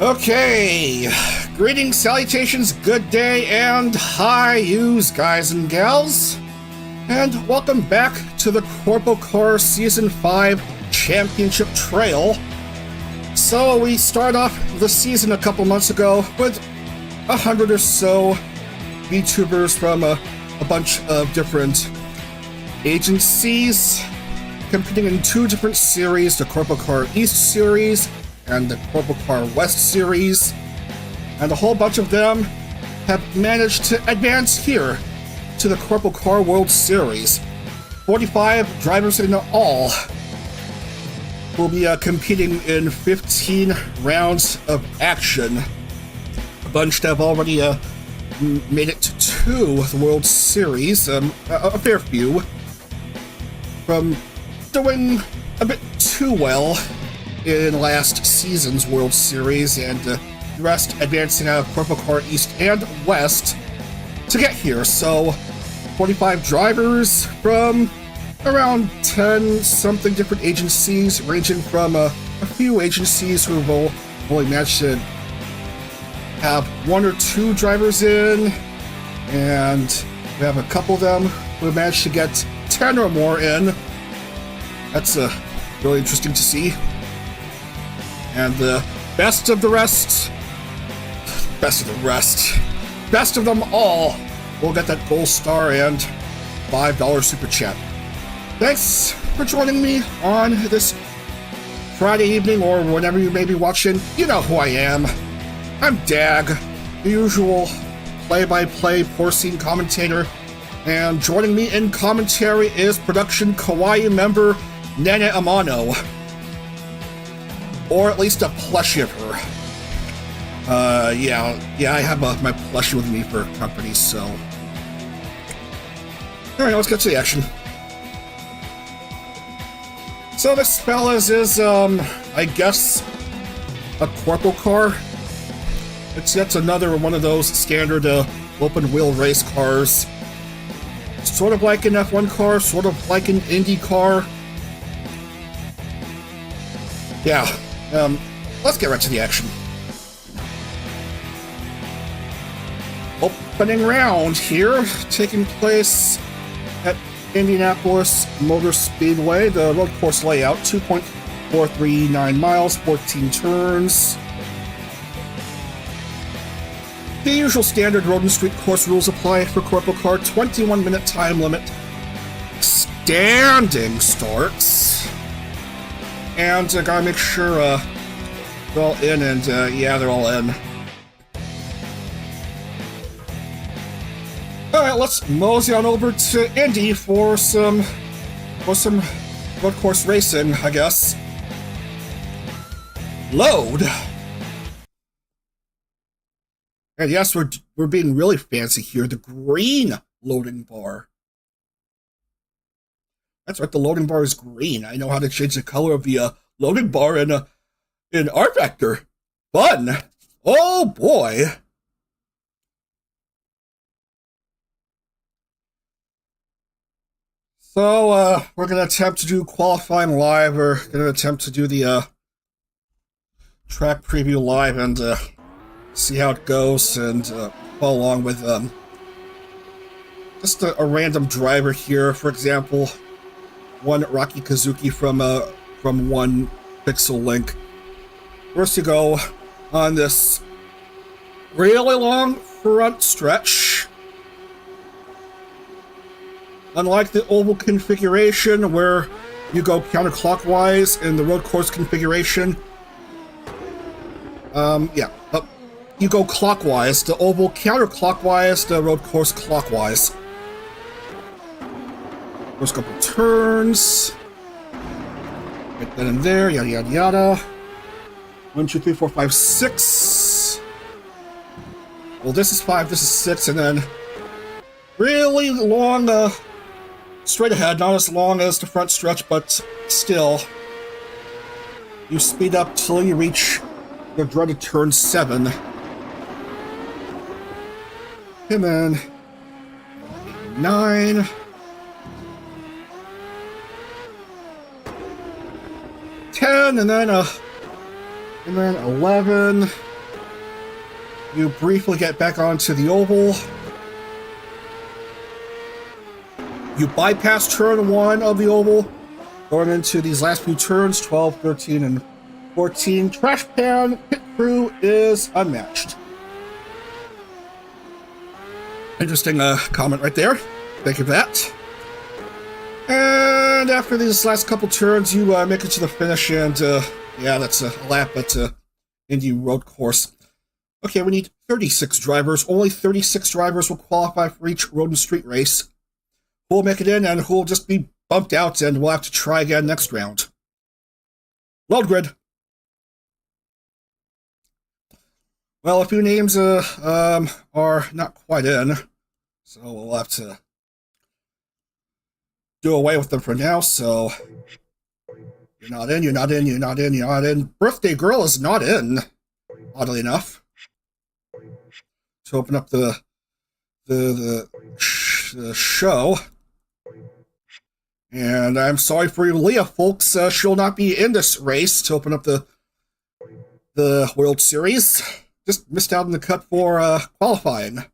Okay, greetings, salutations, good day, and hi, yous guys and gals, and welcome back to the CorpoCar Season 5 Championship Trail. So we start off the season a couple months ago with 100 or so vTubers from a bunch of different agencies competing in two different series, the CorpoCar East Series and the CorpoCar West Series, and a whole bunch of them have managed to advance here to the CorpoCar World Series. 45 drivers in all will be competing in 15 rounds of action. A bunch that have already made it to the World Series, a fair few, from doing a bit too well in last season's World Series, and the rest advancing out of CorpoCar East and West to get here. So 45 drivers from around 10 something different agencies, ranging from a few agencies who have only managed to have one or two drivers in, and we have a couple of them who have managed to get 10 or more in. That's really interesting to see. And the best of the rest, best of them all will get that gold star and $5 super chat. Thanks for joining me on this Friday evening, or whenever you may be watching. You know who I am. I'm Dag, the usual play-by-play porcine commentator, and joining me in commentary is production Kawaii member Nene Amano. Or at least a plushie of her. Yeah, I have my plushie with me for company, so. Alright, let's get to the action. So this, fellas, is, I guess, a corpo car. It's yet another one of those standard, open-wheel race cars. Sort of like an F1 car, sort of like an Indy car. Yeah. Let's get right to the action. Opening round here, taking place at Indianapolis Motor Speedway. The road course layout, 2.439 miles, 14 turns. The usual standard road and street course rules apply for CorpoCar. 21-minute time limit. Standing starts. And I gotta make sure they're all in, and yeah, they're all in. Alright, let's mosey on over to Indy for some road course racing, I guess. Load! And yes, we're being really fancy here. The green loading bar. That's right, the loading bar is green. I know how to change the color of the loading bar in rFactor. Fun! Oh boy! So, we're gonna attempt to do qualifying live. We're gonna attempt to do the track preview live and see how it goes, and follow along with just a random driver here. For example, one Rocky Kazuki from One Pixel Link. First to go on this really long front stretch. Unlike the oval configuration where you go counterclockwise in the road course configuration, you go clockwise, the oval counterclockwise, the road course clockwise. First couple turns. Get that in there, yada yada yada. 1, 2, 3, 4, 5, 6. Well, this is 5, this is 6, and then really long, straight ahead, not as long as the front stretch, but still. You speed up till you reach the dreaded turn 7. And then 9. 10, and then 11, You briefly get back onto the oval. You bypass turn 1 of the oval, going into these last few turns, 12, 13, and 14. Trash Pan pit crew is unmatched. Interesting comment right there. Thank you for that. And after these last couple turns, you make it to the finish, and yeah, that's a lap at Indy road course. Okay, we need 36 drivers. Only 36 drivers will qualify for each road and street race. Who will make it in, and who will just be bumped out, and we'll have to try again next round. Load grid. Well, a few names are not quite in, so we'll have to do away with them for now. So you're not in, you're not in, you're not in, you're not in. Birthday Girl is not in, oddly enough. To open up the show. And I'm sorry for you, Leah, folks. She'll not be in this race to open up the World Series. Just missed out in the cut for qualifying.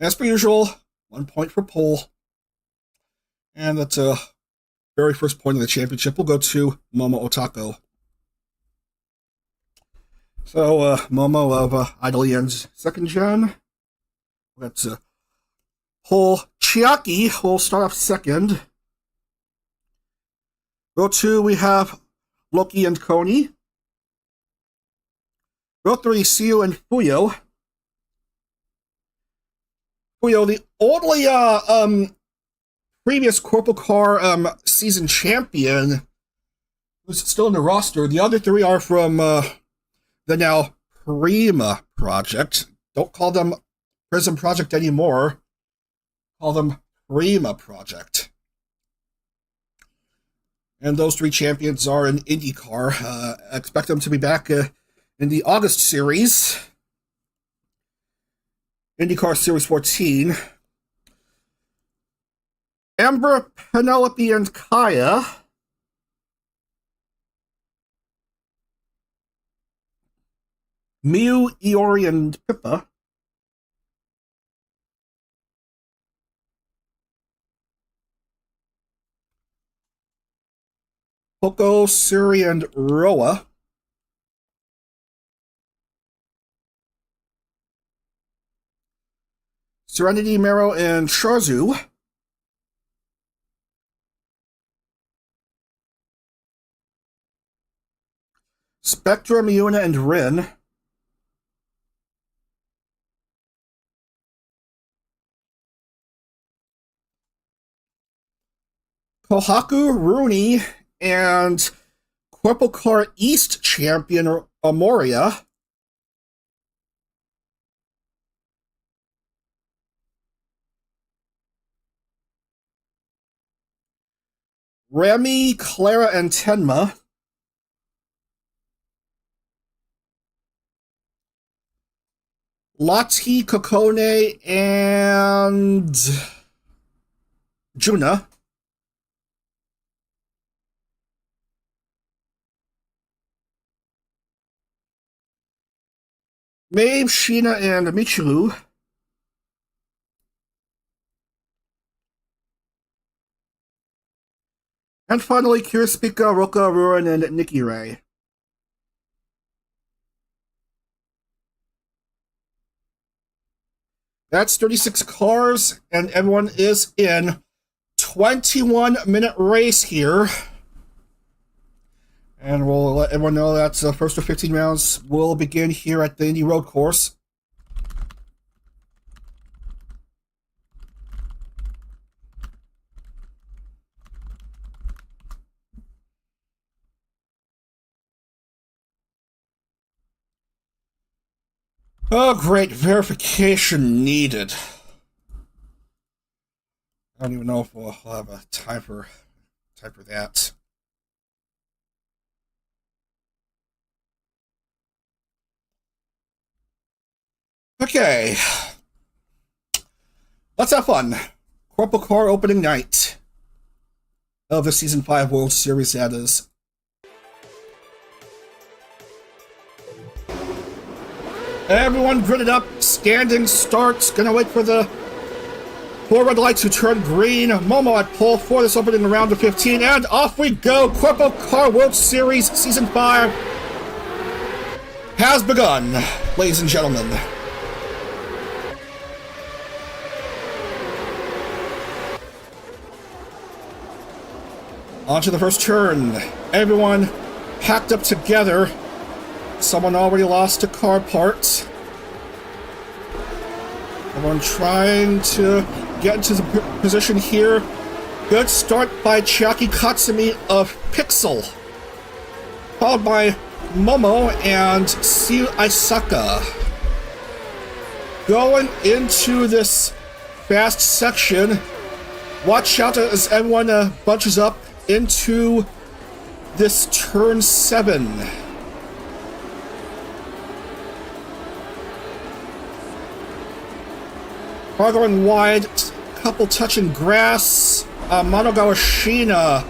As per usual, 1 point for pole. And that's very first point of the championship will go to Momo Otako. So, Momo of Idolian's second gen. That's Hole Chiaki will start off second. Row 2, we have Loki and Koni. Row 3, Siu and Fuyo. Fuyo, the only previous CorpoCar season champion who's still in the roster. The other 3 are from the now Prima Project. Don't call them Prism Project anymore. Call them Prima Project. And those 3 champions are in IndyCar. Expect them to be back in the August series. IndyCar Series 14. Amber, Penelope, and Kaya. Miu, Iori, and Pippa. Poco, Suri, and Roa. Serenity, Mero, and Sharzu. Spectra, Miuna, and Rin. Kohaku, Rooney, and CorpoCar East champion Amoria. Remy, Clara, and Tenma. Lati, Kokone, and Juna. Mabe, Sheena, and Michiru. And finally, Kirispika, Roka, Ruin, and Nikki Ray. That's 36 cars, and everyone is in. 21-minute race here. And we'll let everyone know that the first of 15 rounds will begin here at the Indy Road Course. Oh, great. Verification needed. I don't even know if we'll have a time for that. Okay. Let's have fun. CorpoCar opening night of the Season 5 World Series, that is. Everyone gridded up, standing starts, gonna wait for the 4 red lights to turn green. Momo at pole for this opening round of 15, and off we go. CorpoCar World Series Season 5 has begun, ladies and gentlemen. On to the first turn. Everyone packed up together. Someone already lost a car part. Everyone trying to get into the position here. Good start by Chiaki Katsumi of Pixel, followed by Momo and Siu Aisaka. Going into this fast section, watch out as everyone bunches up into this turn 7. Car going wide, couple touching grass. Monogawa Shina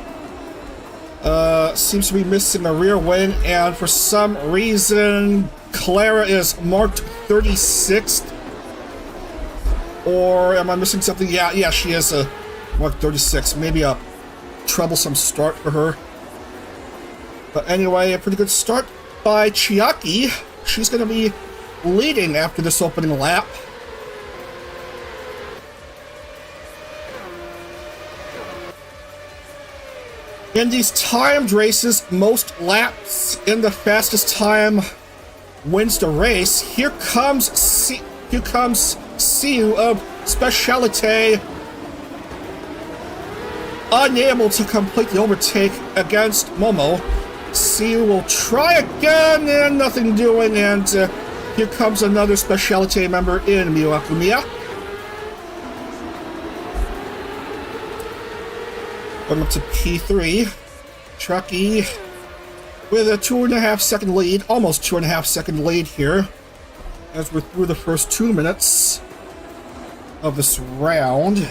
seems to be missing a rear wing, and for some reason Clara is marked 36th. Or am I missing something? Yeah, she is marked 36. Maybe a troublesome start for her. But anyway, a pretty good start by Chiaki. She's going to be leading after this opening lap. In these timed races, most laps in the fastest time wins the race. Here comes Siu of Specialite, unable to complete the overtake against Momo. Siu will try again, and nothing doing, and here comes another Specialite member in Miwakumiya. Going up to P3. Truckee with a 2.5 second lead, almost 2.5 second lead here, as we're through the first 2 minutes of this round.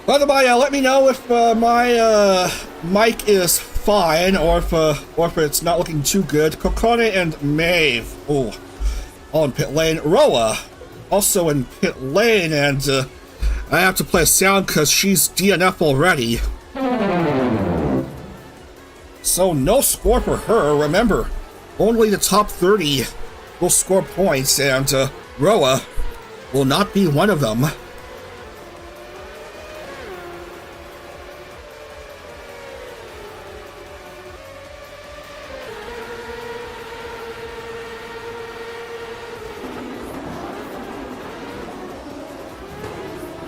By the way, let me know if my mic is fine, or if it's not looking too good. Kokone and Maeve, all in pit lane. Roa also in pit lane, and I have to play a sound because she's DNF already. So no score for her. Remember, only the top 30 will score points, and Roa will not be one of them.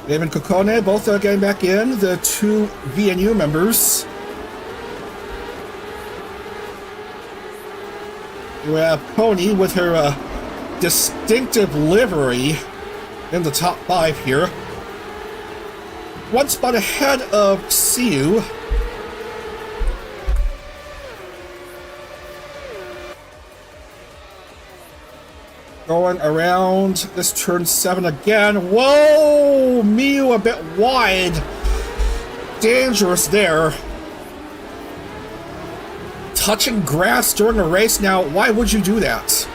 Dave and Kokone both getting back in, the 2 VNU members. We have Pony with her distinctive livery in the top 5 here. 1 spot ahead of Siu. Going around this turn 7 again. Whoa! Miu a bit wide. Dangerous there. Touching grass during a race now. Why would you do that?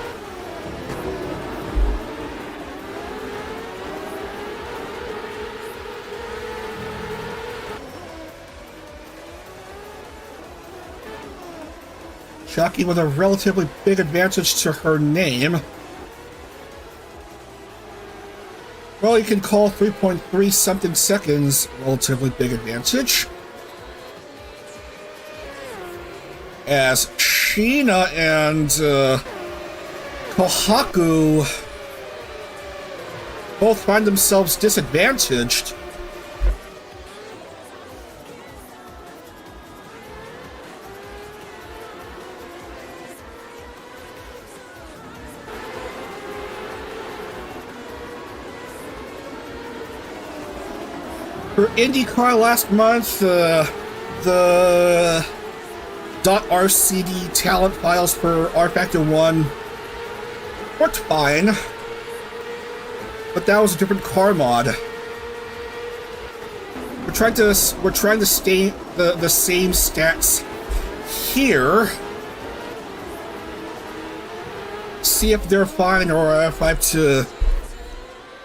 Chucky with a relatively big advantage to her name. Well, you can call 3.3 something seconds relatively big advantage, as Sheena and Kohaku both find themselves disadvantaged. For IndyCar last month, the .rcd talent files for rFactor 1 worked fine, but that was a different car mod. We're trying to stay the same stats here. see if they're fine or if I have to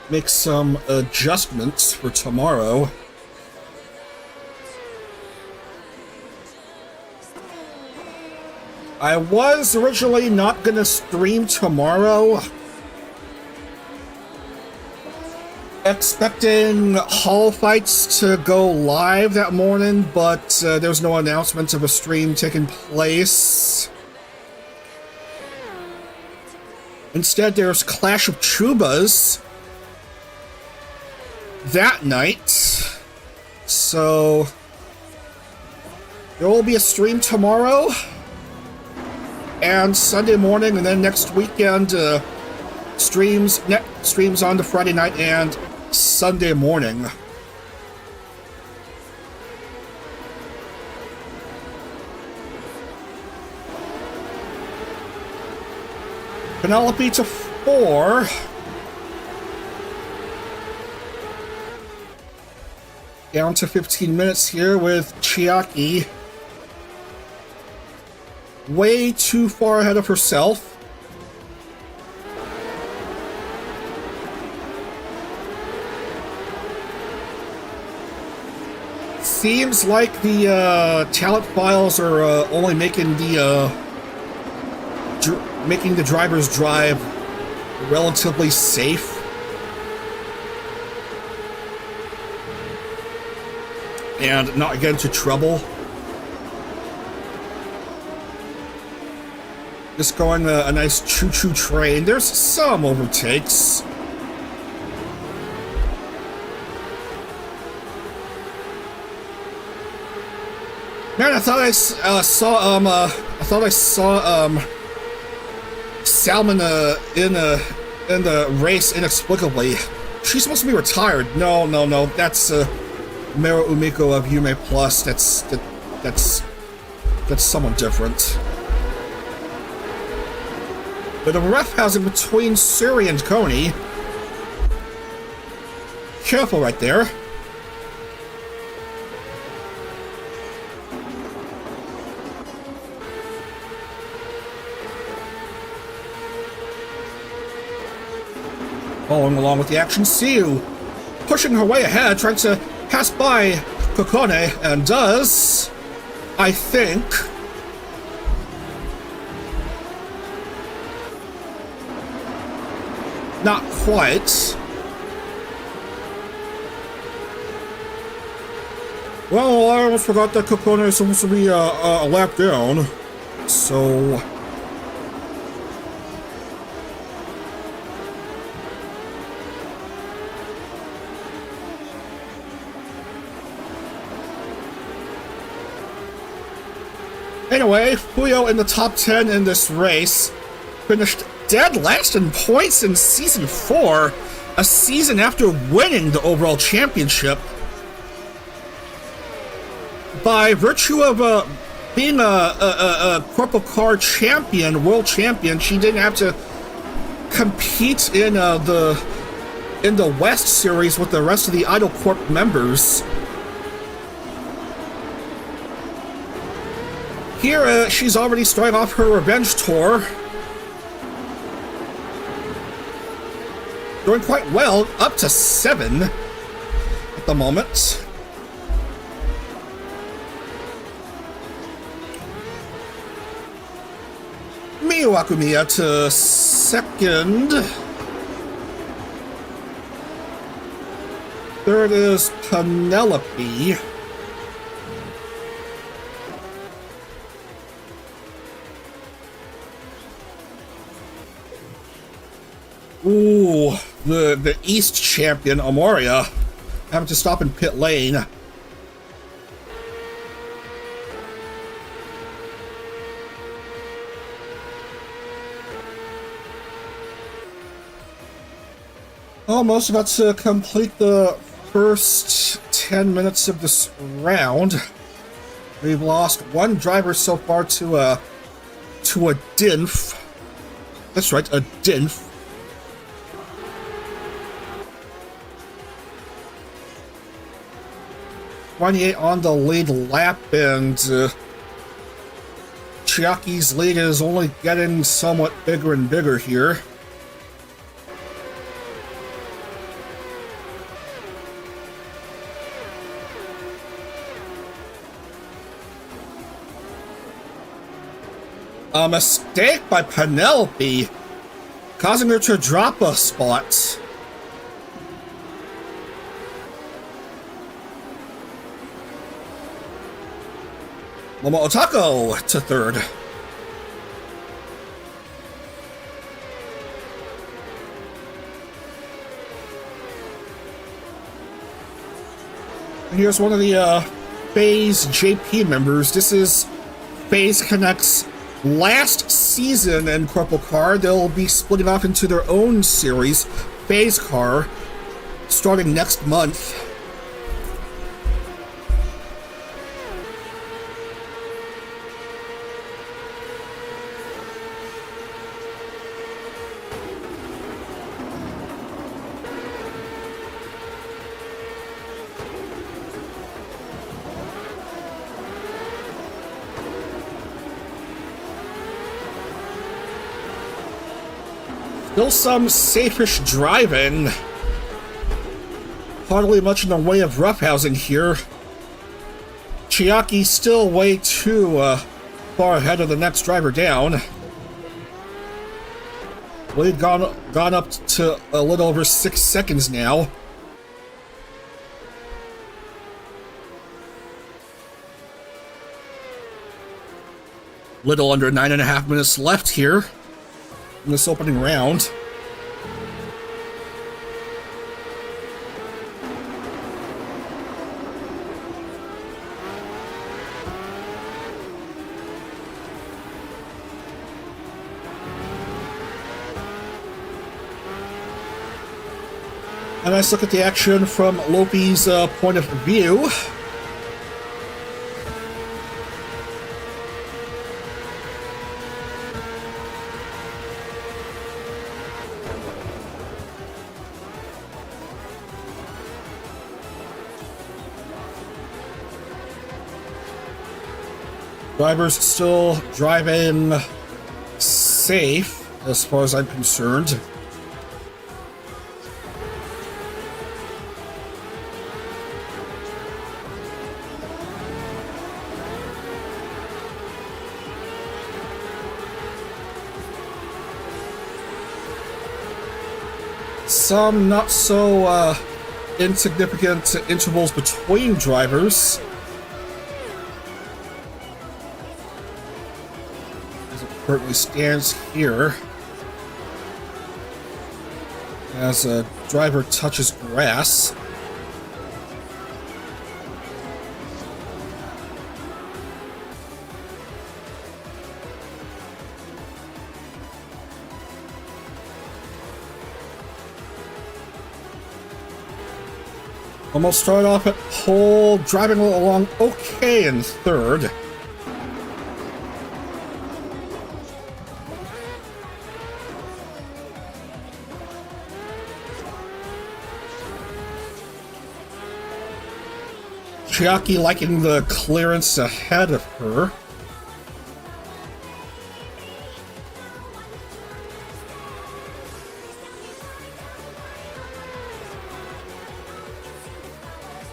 make some adjustments for tomorrow. I was originally not gonna stream tomorrow, expecting Hall Fights to go live that morning, but there's no announcement of a stream taking place. Instead, there's Clash of Chubas that night, so there will be a stream tomorrow and Sunday morning, and then next weekend streams on the Friday night and Sunday morning. Penelope to 4. Down to 15 minutes here with Chiaki. Way too far ahead of herself. Seems like the talent files are only making the driver's drive relatively safe. And not get into trouble. Just going a nice choo-choo train. There's some overtakes. Man, I thought I saw Salmon in the race inexplicably. She's supposed to be retired. No, that's Mero Umiko of Yume Plus. That's someone different. But the ref has it between Suri and Coney. Careful right there. Following along with the action, Siu pushing her way ahead, trying to pass by Kokone, and does, I think. Not quite. Well, I almost forgot that Kokone is supposed to be a lap down, so... Anyway, Fuyo in the top 10 in this race, finished dead last in points in Season 4, a season after winning the overall championship. By virtue of being a CorpoCar champion, world champion, she didn't have to compete in the West Series with the rest of the Idol Corp members. Here, she's already starting off her revenge tour. Doing quite well, up to 7 at the moment. Miyu Akumiya to 2nd. 3rd is Penelope. Ooh, the East champion, Amoria, having to stop in pit lane. Almost about to complete the first 10 minutes of this round. We've lost one driver so far to a DINF. That's right, a DINF. 28 on the lead lap, and Chiaki's lead is only getting somewhat bigger and bigger here. A mistake by Penelope, causing her to drop a spot. Momo Otako to third. And here's one of the FaZe JP members. This is FaZe Connect's last season in CorpoCar. They'll be splitting off into their own series, FaZe Car, starting next month. Still some safe-ish driving. Hardly much in the way of roughhousing here. Chiaki still way too far ahead of the next driver down. We've gone up to a little over 6 seconds now. Little under 9.5 minutes left here in this opening round. A nice look at the action from Lopi's point of view. Drivers still driving safe, as far as I'm concerned. Some not so insignificant intervals between drivers. Currently stands here as a driver touches grass. Almost start off at pole, driving along okay in third. Chiaki liking the clearance ahead of her.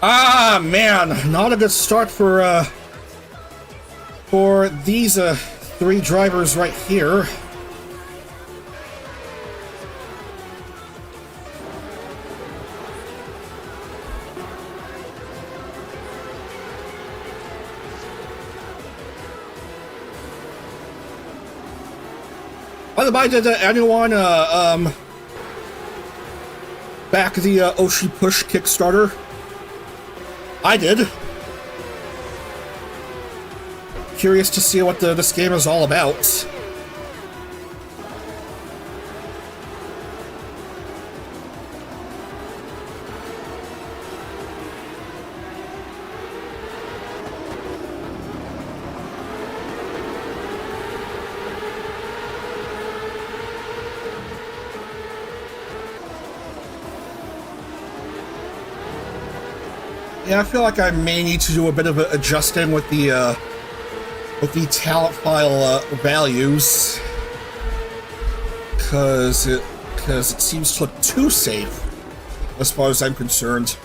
Ah, man, not a good start for these three drivers right here. By the way, did anyone back the Oshi Push Kickstarter? I did. Curious to see what this game is all about. Yeah, I feel like I may need to do a bit of adjusting with the with the talent file values, because it seems to look too safe as far as I'm concerned.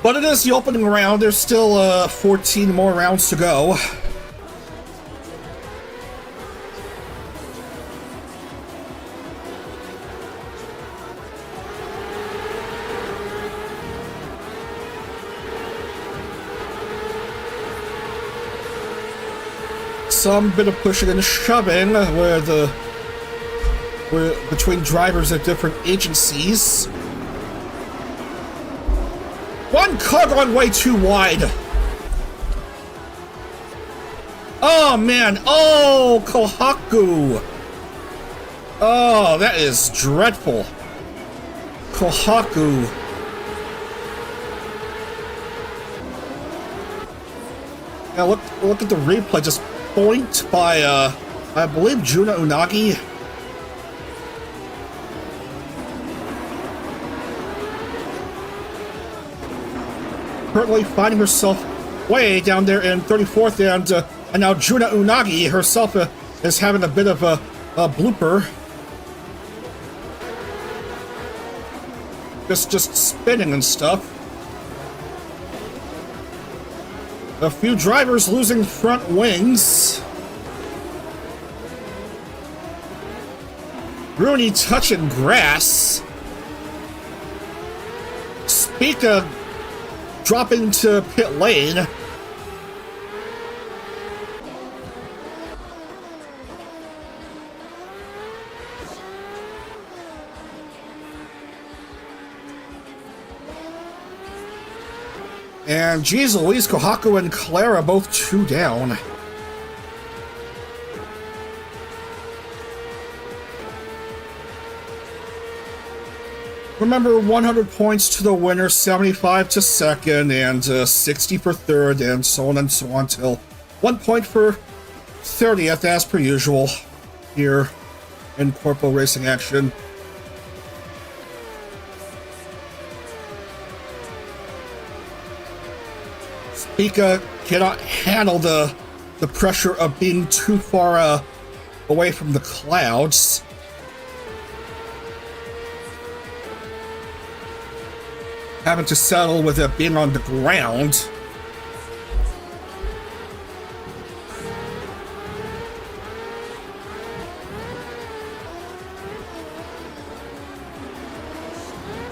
But it is the opening round. There's still 14 more rounds to go. Some bit of pushing and shoving between drivers at different agencies. One car gone way too wide. Oh man, oh Kohaku. Oh, that is dreadful. Kohaku. Now look at the replay, just point by I believe Juna Unagi. Currently finding herself way down there in 34th, and now Juna Unagi herself is having a bit of a blooper. Just spinning and stuff. A few drivers losing front wings. Rooney touching grass. Spica dropping to pit lane. And geez Louise, Kohaku and Clara both 2 down. Remember, 100 points to the winner, 75 to second, and 60 for third, and so on and so on till 1 point for 30th, as per usual, here in Corpo Racing action. Spica cannot handle the pressure of being too far away from the clouds. Having to settle with it being on the ground.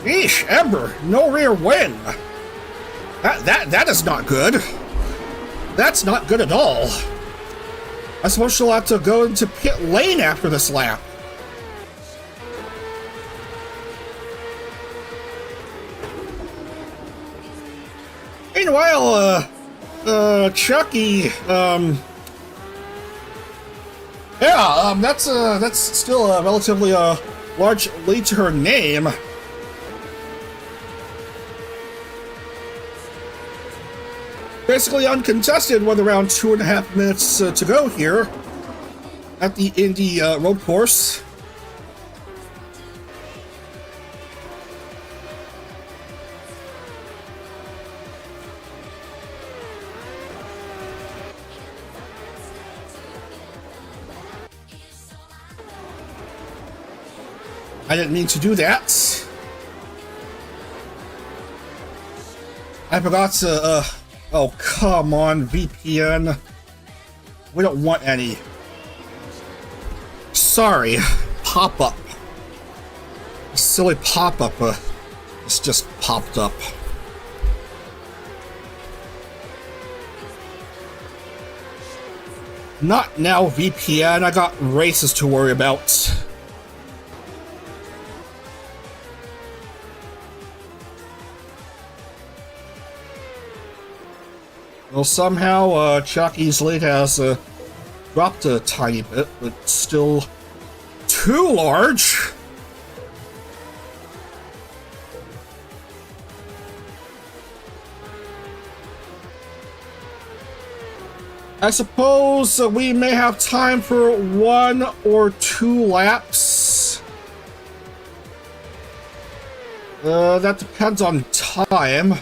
Eesh, Ember, no rear wing. That is not good. That's not good at all. I suppose she'll have to go into pit lane after this lap. Meanwhile, Chucky, that's still a relatively large lead to her name. Basically uncontested with around 2.5 minutes to go here at the Indy road course. I didn't mean to do that. I forgot to, oh, come on, VPN. We don't want any. Sorry, pop-up. Silly pop-up, it's just popped up. Not now, VPN. I got races to worry about. Well, somehow, Chucky's lead has dropped a tiny bit, but still too large. I suppose we may have time for 1 or 2 laps. That depends on time.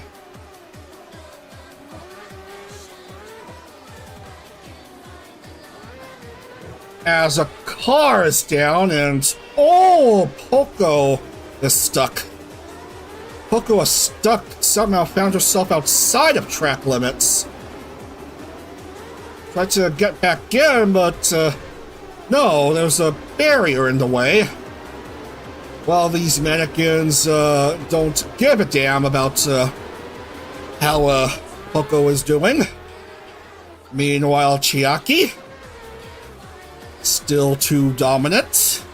As a car is down and oh, Poco is stuck. Poco is stuck, somehow found herself outside of track limits. Tried to get back in, but no, there's a barrier in the way. Well, these mannequins don't give a damn about how Poco is doing. Meanwhile, Chiaki, still too dominant.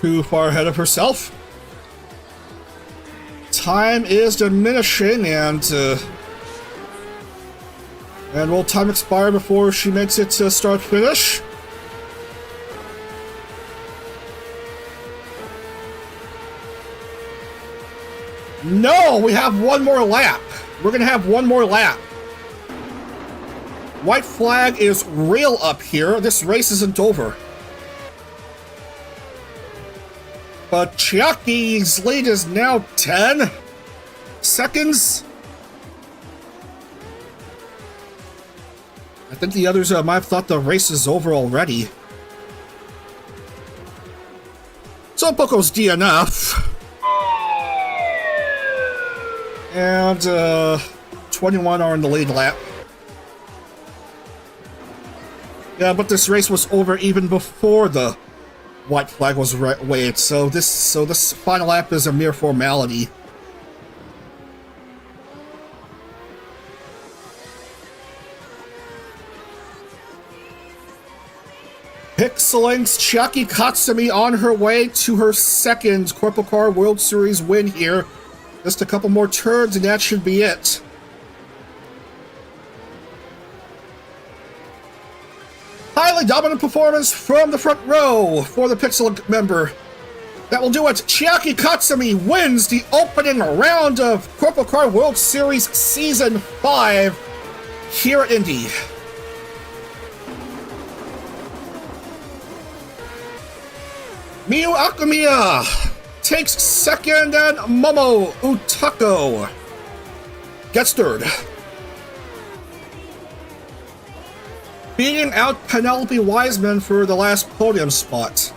Too far ahead of herself. Time is diminishing, and will time expire before she makes it to start finish? No, we have 1 more lap. We're gonna have 1 more lap. White flag is real up here. This race isn't over. But Chiaki's lead is now 10 seconds. I think the others might have thought the race is over already. So Poco's DNF. And 21 are in the lead lap. Yeah, but this race was over even before the white flag was waved, so this final lap is a mere formality. Pixelinks Chiaki Katsumi on her way to her second CorpoCar World Series win here. Just a couple more turns and that should be it. Highly dominant performance from the front row for the Pixel member. That will do it. Chiaki Katsumi wins the opening round of CorpoCar World Series Season 5 here at Indy. Miyu Akumiya takes second and Momo Utako gets third. Beating out Penelope Wiseman for the last podium spot.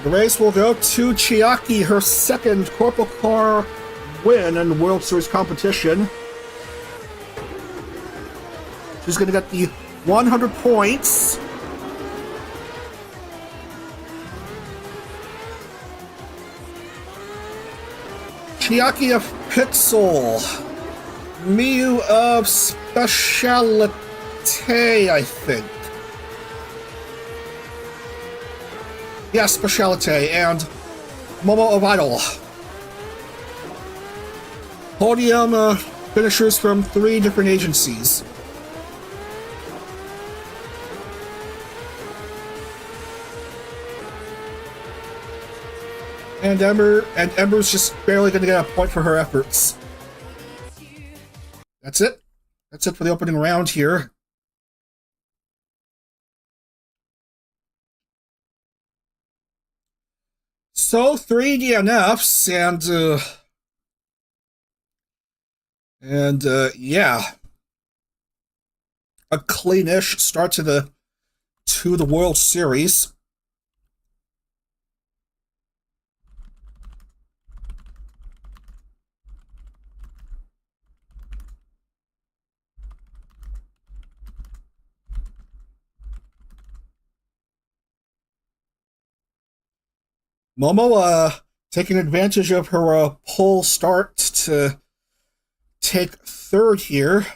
The race will go to Chiaki, her second CorpoCar win in World Series competition. She's going to get the 100 points. Chiaki of Pixel. Miyu of Specialite, I think. Yeah, Specialite, and Momo of Idol. Podium finishers from 3 different agencies. And Ember's just barely going to get a point for her efforts. That's it. That's it for the opening round here. So 3 DNFs and yeah, a cleanish start to the World Series. Momo taking advantage of her pole start to take third here.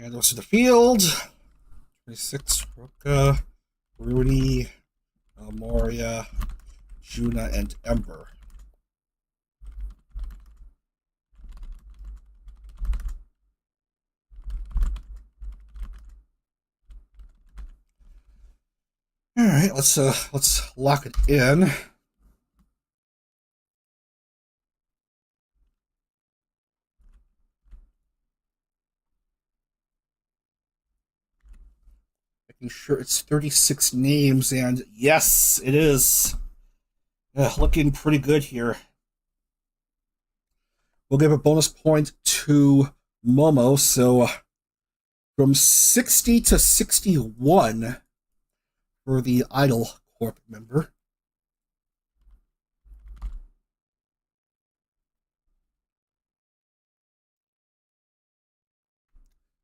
And those are the field. 26, Roca, Rudy, Moria, Juna, and Ember. All right, let's lock it in. Making sure it's 36 names, and yes, it is. Looking pretty good here. We'll give a bonus point to Momo, so from 60 to 61 for the Idol Corp member.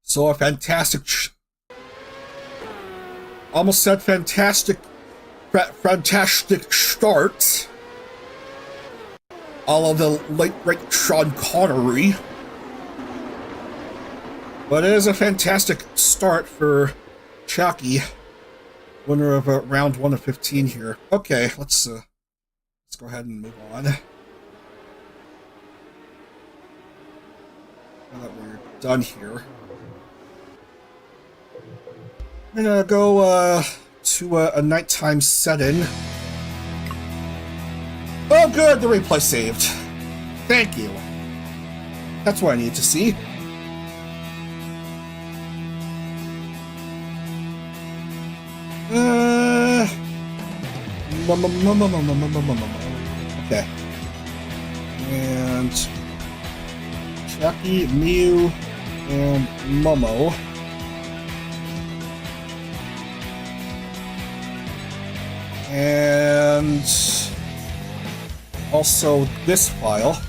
So a fantastic, almost said fantastic start. All of the late great Sean Connery. But it is a fantastic start for Chucky, winner of round 1 of 15 here. Okay, let's go ahead and move on. Now that we're done here, I'm gonna go to a nighttime setting. Oh good, the replay saved. Thank you. That's what I need to see. Okay. And Chucky, Mew, and Momo. And also this file.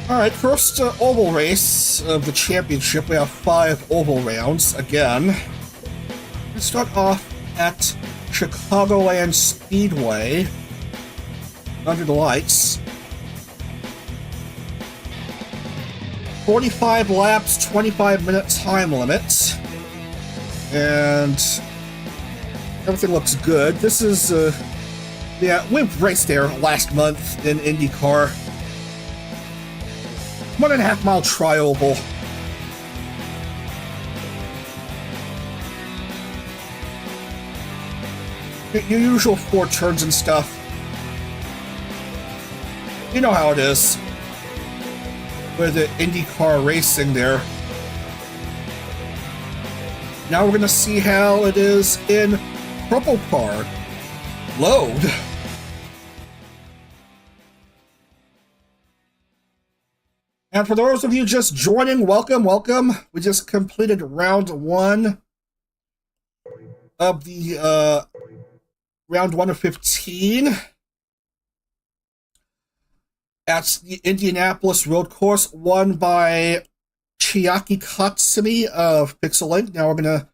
Alright, first oval race of the championship. We have 5 oval rounds again. Let's start off at Chicagoland Speedway under the lights. 45 laps, 25-minute time limit. And everything looks good. This is, yeah, we raced there last month in IndyCar. 1.5 mile tri-oval. Your usual 4 turns and stuff. You know how it is with the IndyCar racing there. Now we're gonna see how it is in CorpoCar. Load. And for those of you just joining, welcome, welcome. We just completed round 1 of the round 1 of 15 at the Indianapolis road course, won by Chiaki Katsumi of Pixel. Now we're gonna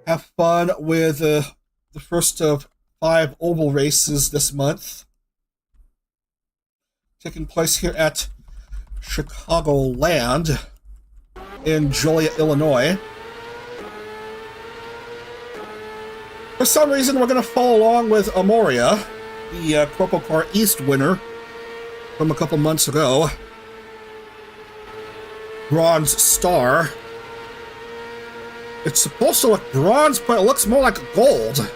have fun with the first of 5 oval races this month, taking place here at Chicagoland in Joliet, Illinois. For some reason, we're going to follow along with Amoria, the CorpoCar East winner from a couple months ago. Bronze star. It's supposed to look bronze, but it looks more like gold.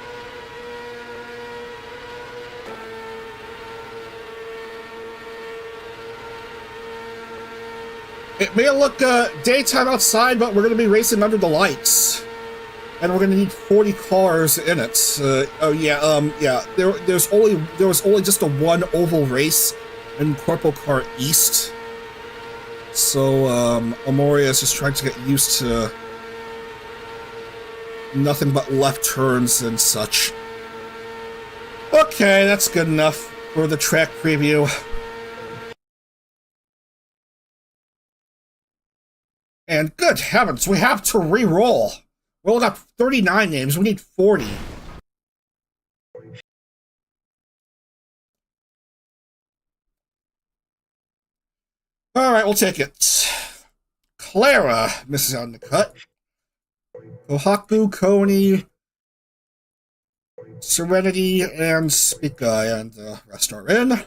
It may look daytime outside, but we're going to be racing under the lights. And we're going to need 40 cars in it. Oh yeah, yeah. There was only just a 1 oval race in CorpoCar East. So Amoria is just trying to get used to nothing but left turns and such. Okay, that's good enough for the track preview. And good heavens, we have to re-roll. We only got 39 names, we need 40. Alright, we'll take it. Clara misses out in the cut. Kohaku, Koni, Serenity, and Spica, and the rest are in.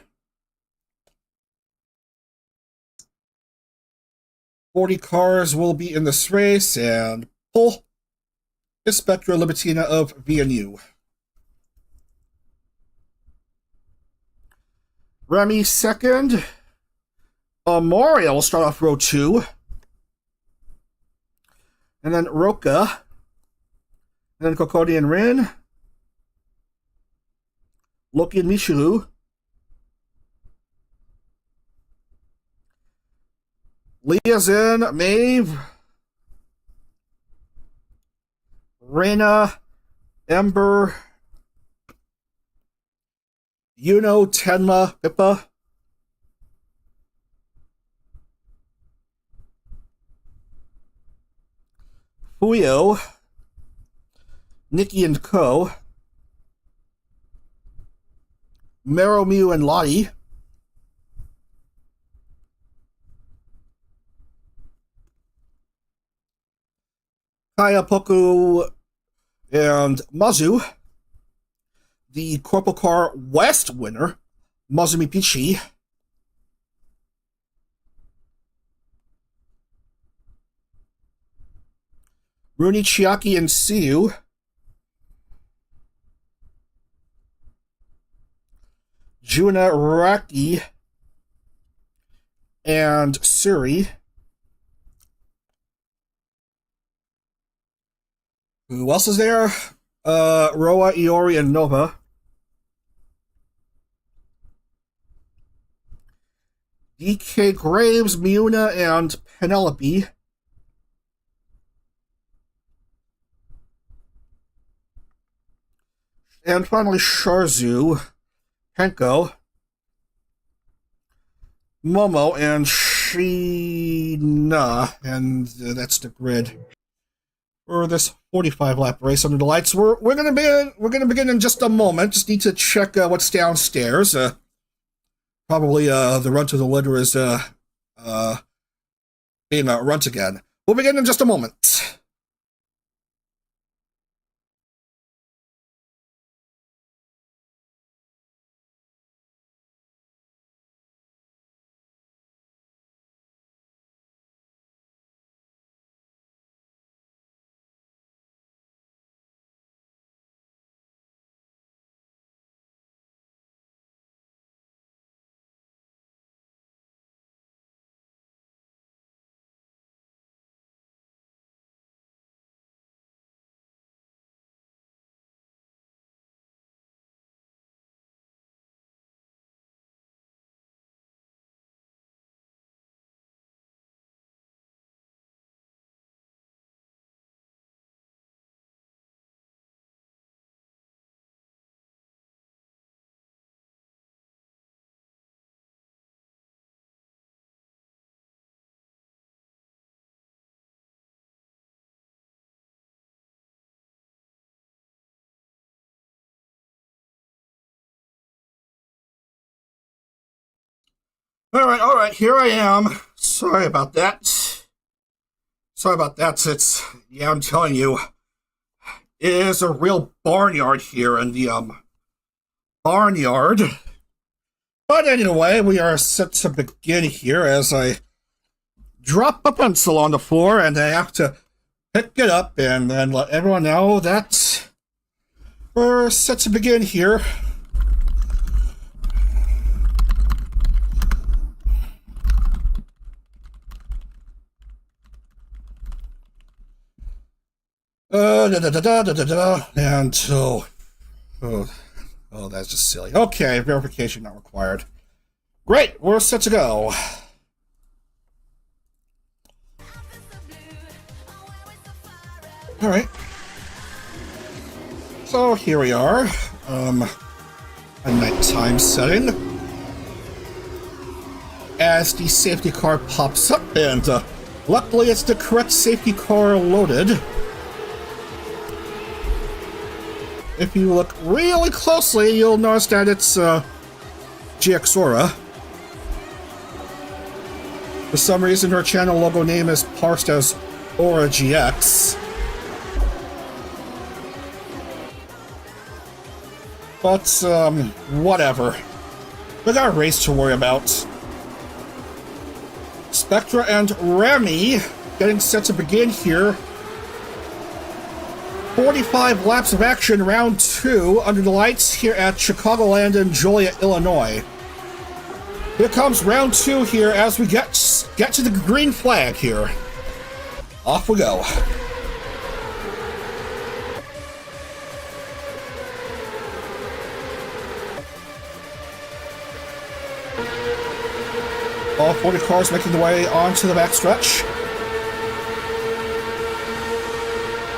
40 cars will be in this race, and pull is Spectra Libertina of VNU. Remy second. Mario will start off row 2. And then Roka. And then Kokodi and Rin. Loki and Michiru. Leah's in. Maeve. Reina. Ember. Yuno, Tenma, Pippa. Fuyo. Nikki and Co. Meromew and Lottie. Kaya, Poku, and Mazu. The CorpoCar West winner, Mazumi Pichi. Rooney, Chiaki, and Siu. Juna, Raki, and Suri. Who else is there? Roa, Iori, and Nova. DK Graves, Miuna, and Penelope. And finally, Sharzu, Henko, Momo, and Sheena. And that's the grid for this 45-lap race under the lights. We're gonna begin in just a moment. Just need to check what's downstairs. Probably the run to the litter is being run again. We'll begin in just a moment. All right, here I am. Sorry about that. Yeah, I'm telling you, it is a real barnyard here in the barnyard. But anyway, we are set to begin here as I drop a pencil on the floor and I have to pick it up and then let everyone know that we're set to begin here. And oh, that's just silly. Okay, verification not required. Great, we're set to go. All right. So here we are, a nighttime setting. As the safety car pops up, and luckily it's the correct safety car loaded. If you look really closely, you'll notice that it's GX Aura. For some reason, her channel logo name is parsed as AuraGX. But, whatever. We got a race to worry about. Spectra and Remy getting set to begin here. 45 laps of action, round 2, under the lights here at Chicagoland in Joliet, Illinois. Here comes round 2 here as we get to the green flag here. Off we go. All 40 cars making their way onto the backstretch.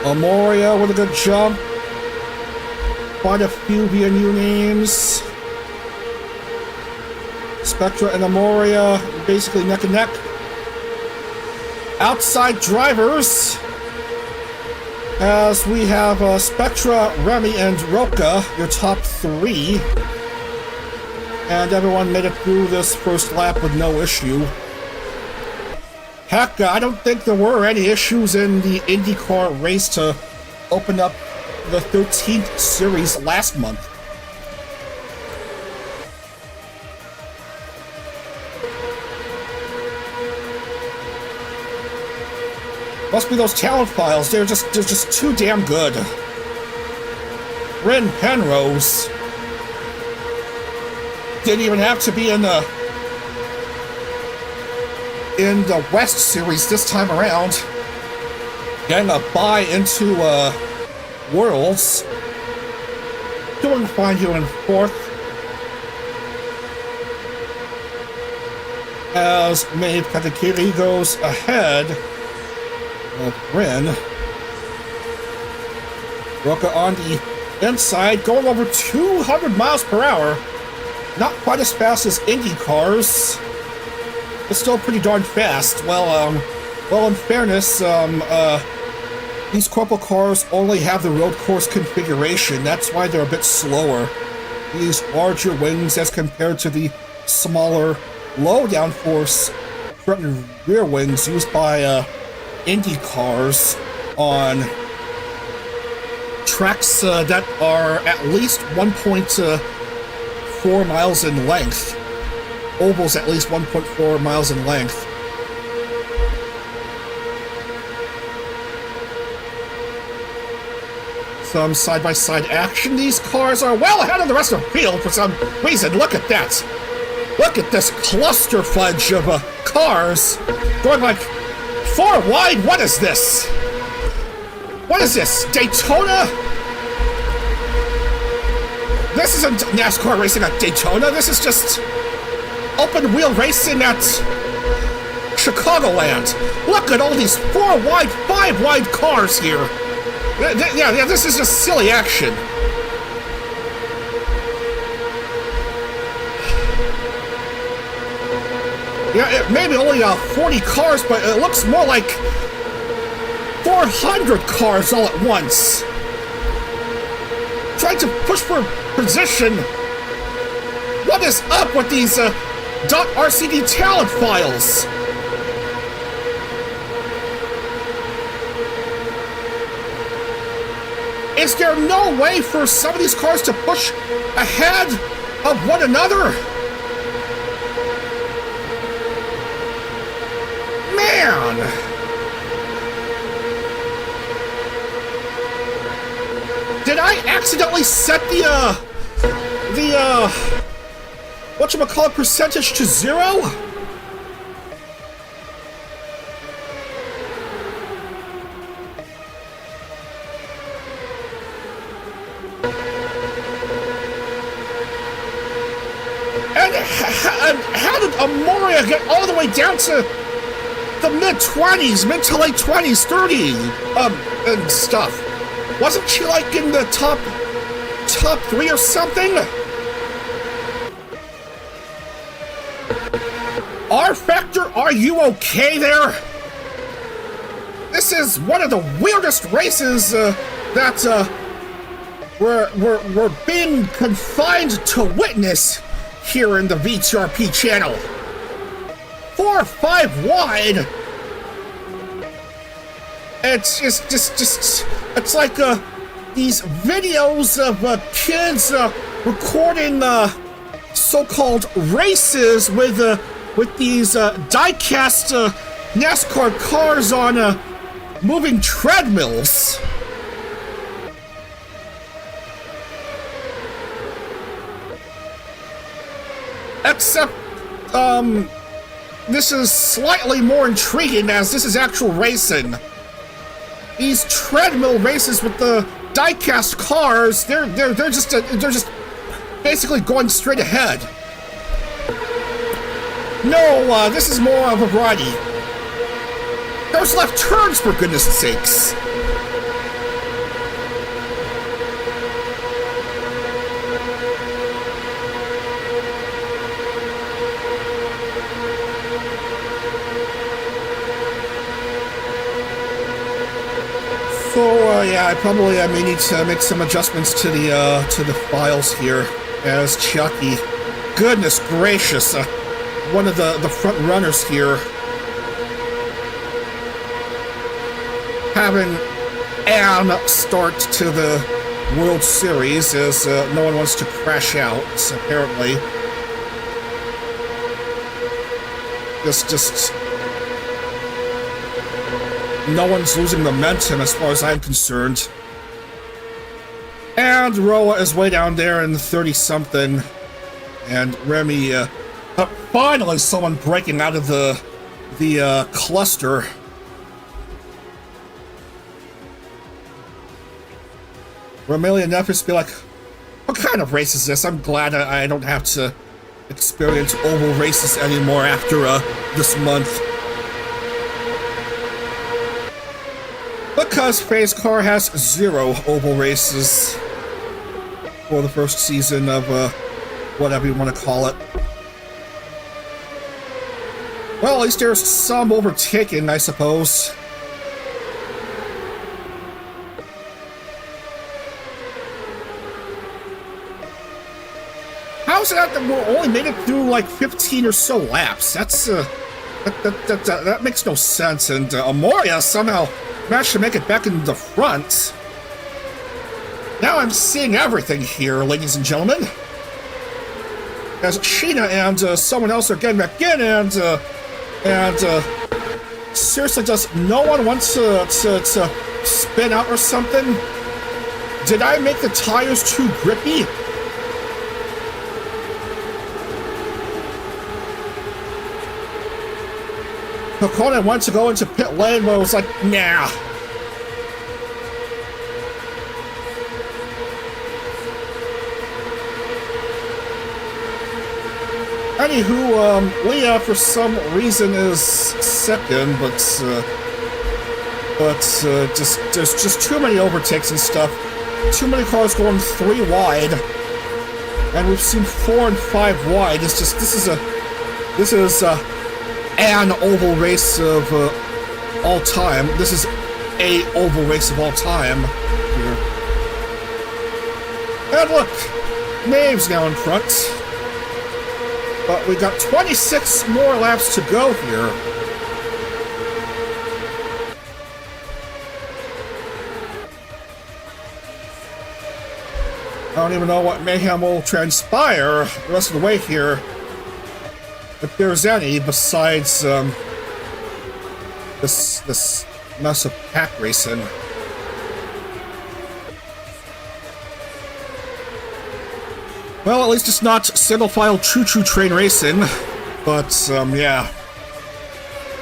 Amoria with a good jump. Quite a few VNU names. Spectra and Amoria basically neck and neck. Outside drivers, as we have Spectra, Remy, and Roca, your top 3. And everyone made it through this first lap with no issue. Heck, I don't think there were any issues in the IndyCar race to open up the 13th series last month. Must be those talent files. They're just too damn good. Bryn Penrose didn't even have to be in the West Series this time around. Getting a bye into Worlds. Doing fine here in 4th. As Maeve Katakiri goes ahead of Bryn. Roca on the inside, going over 200 miles per hour. Not quite as fast as Indy cars, but still pretty darn fast. Well, in fairness, these Corpo cars only have the road course configuration. That's why they're a bit slower. These larger wings as compared to the smaller, low downforce front and rear wings used by Indy cars on tracks that are at least 1.4 miles in length. Ovals at least 1.4 miles in length. Some side-by-side action. These cars are well ahead of the rest of the field for some reason. Look at that. Look at this cluster fudge of cars going like 4 wide. What is this? What is this? Daytona? This isn't NASCAR racing at Daytona. This is just open wheel racing at Chicagoland. Look at all these 4 wide, 5 wide cars here. Yeah, this is just silly action. Yeah, it may be only 40 cars, but it looks more like 400 cars all at once. Trying to push for position. What is up with these .rcd talent files? Is there no way for some of these cars to push ahead of one another? Man! Did I accidentally set the whatchamacallit percentage to 0? And how did Amoria get all the way down to the mid-20s, mid to late 20s, 30, and stuff? Wasn't she like in the top 3 or something? rFactor, are you okay there? This is one of the weirdest races that we're being confined to witness here in the VTRP channel. 4 or 5 wide. It's just it's like these videos of kids recording so-called races with these die-cast NASCAR cars on moving treadmills. Except, this is slightly more intriguing as this is actual racing. These treadmill races with the die-cast cars, they're just basically going straight ahead. No, this is more of a variety. There's left turns, for goodness sakes. So, yeah, I may need to make some adjustments to the files here, as Chucky, goodness gracious, one of the front runners here, having an start to the World Series as no one wants to crash out, apparently. Just no one's losing momentum as far as I'm concerned. And Roa is way down there in 30-something. And Remy, finally someone breaking out of the cluster. Romelia Nefis be like, what kind of race is this? I'm glad I don't have to experience oval races anymore after this month. Because Faye's car has 0 oval races for the first season of whatever you want to call it. Well, at least there's some overtaking, I suppose. How's it that we only made it through like 15 or so laps? That's that makes no sense. And Amoria somehow managed to make it back into the front. Now I'm seeing everything here, ladies and gentlemen. As Sheena and someone else are getting back in, and seriously, does no one want to spin out or something? Did I make the tires too grippy? Hakone wanted to go into pit lane, but it was like, nah. Anywho, Leah for some reason is second, but there's just too many overtakes and stuff. Too many cars going 3 wide, and we've seen 4 and 5 wide. It's just this is an oval race of all time. This is a oval race of all time here. And look, Maeve's now in front. But we got 26 more laps to go here. I don't even know what mayhem will transpire the rest of the way here, if there's any, besides this mess of pack racing. Well, at least it's not single-file choo-choo train racing, but, yeah.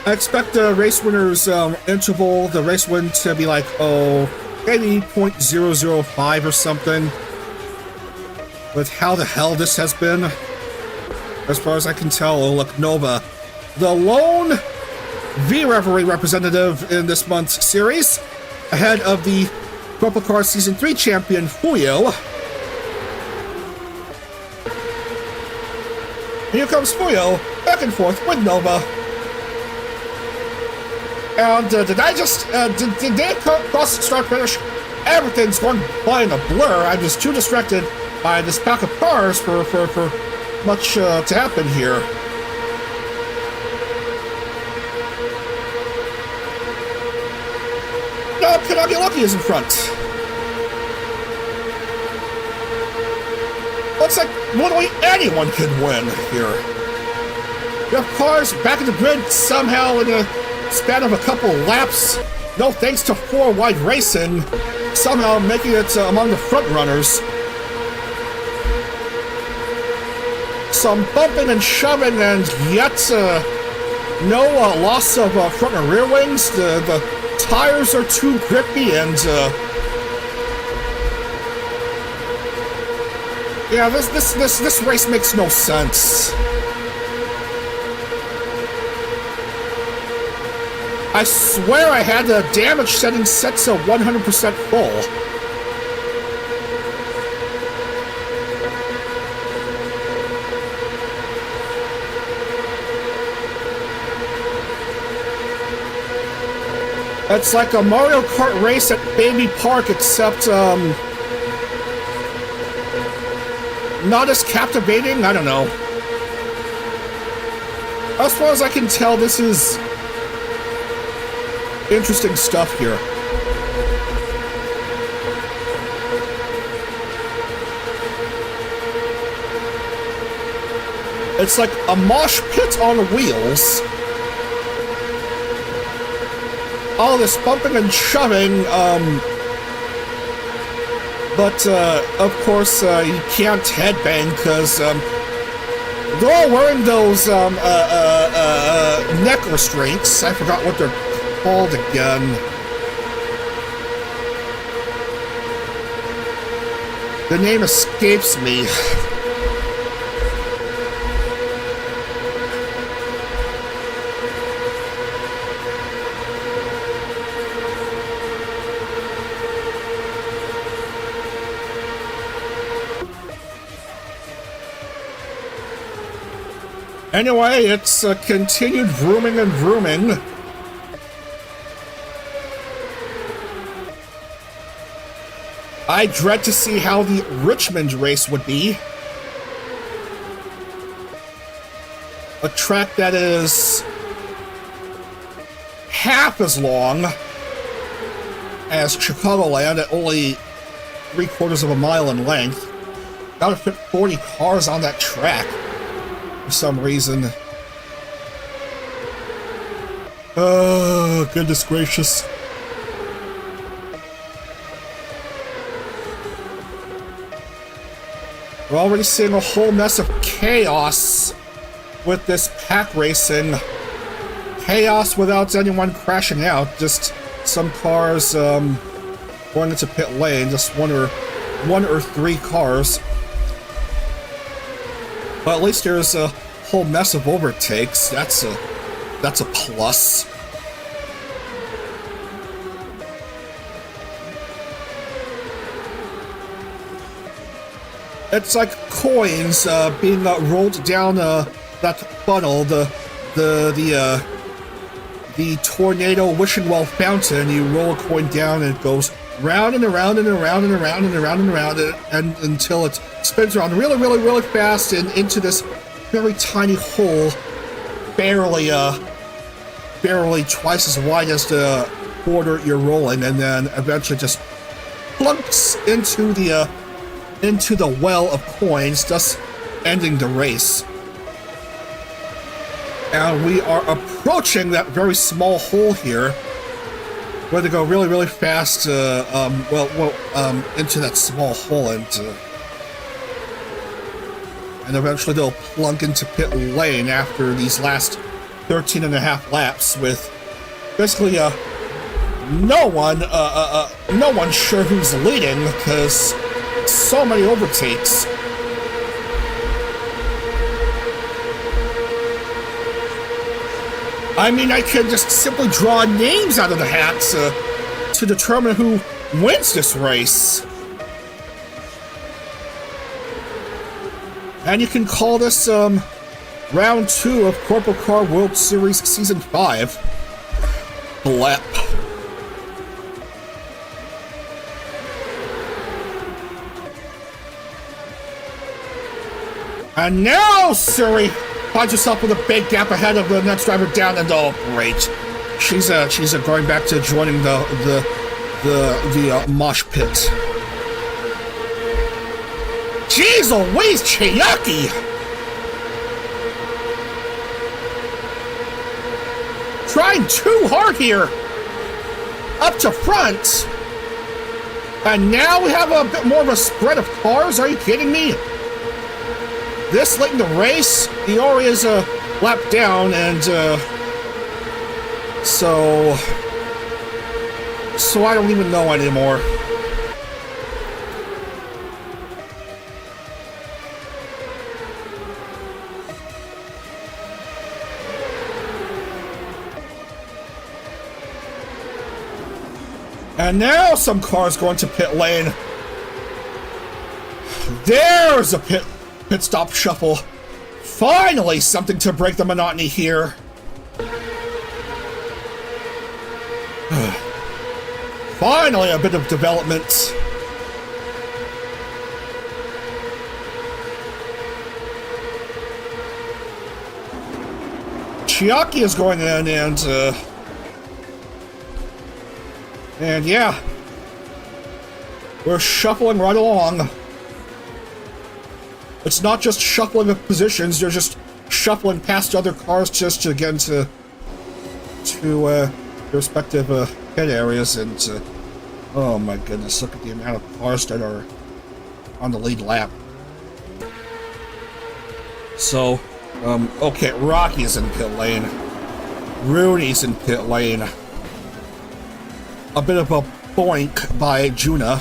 I expect the race winner's interval, the race win to be like, maybe 0.005 or something, with how the hell this has been. As far as I can tell, look, Nova, the lone V-Reverie representative in this month's series, ahead of the CorpoCar Season 3 champion, Fuyo. Here comes Fuyo, back and forth with Nova. And did I just, did they cross start finish? Everything's going by in a blur. I'm just too distracted by this pack of cars for much to happen here. Kentucky Lucky is in front. Looks like literally anyone can win here. You have cars back in the grid somehow in a span of a couple laps, no thanks to 4-wide racing, somehow making it among the front runners. Some bumping and shoving, and yet no loss of front and rear wings. The tires are too grippy, and yeah, this race makes no sense. I swear I had the damage setting set to 100% full. It's like a Mario Kart race at Baby Park, except, not as captivating? I don't know. As far as I can tell, this is interesting stuff here. It's like a mosh pit on wheels. All this bumping and shoving, but of course you can't headbang because they're all wearing those neck restraints. I forgot what they're called again. The name escapes me. Anyway, it's continued vrooming and vrooming. I dread to see how the Richmond race would be. A track that is half as long as Chicagoland at only 3/4 of a mile in length. Gotta fit 40 cars on that track for some reason. Oh, goodness gracious. We're already seeing a whole mess of chaos with this pack racing. Chaos without anyone crashing out, just some cars going into pit lane, just one or three cars. But at least there's a whole mess of overtakes. That's a plus. It's like coins being rolled down that funnel, the tornado wishing well fountain. You roll a coin down and it goes round and around and around and around and around and around and until it spins around really, really, really fast and into this very tiny hole, barely twice as wide as the border you're rolling, and then eventually just plunks into the well of coins, thus ending the race. And we are approaching that very small hole here, where they go really, really fast, into that small hole, and eventually they'll plunk into pit lane after these last 13 and a half laps with basically no one sure who's leading because so many overtakes. I mean, I could just simply draw names out of the hats to determine who wins this race. And you can call this round 2 of CorpoCar World Series Season 5. Blep. And now, Siri finds herself with a big gap ahead of the next driver down, and oh, great. She's going back to joining the the mosh pit. Jeez Louise, Chiaki! Trying too hard here. Up to front. And now we have a bit more of a spread of cars. Are you kidding me? This late in the race, Iori is a lap down, and so I don't even know anymore. And now some cars going to pit lane. There's a pit stop shuffle. Finally, something to break the monotony here. Finally, a bit of development. Chiaki is going in, and yeah, we're shuffling right along. It's not just shuffling of positions, you're just shuffling past other cars just to get into their respective pit areas, and oh my goodness, look at the amount of cars that are on the lead lap. So, okay, Rocky's in pit lane. Rudy's in pit lane. A bit of a boink by Juna.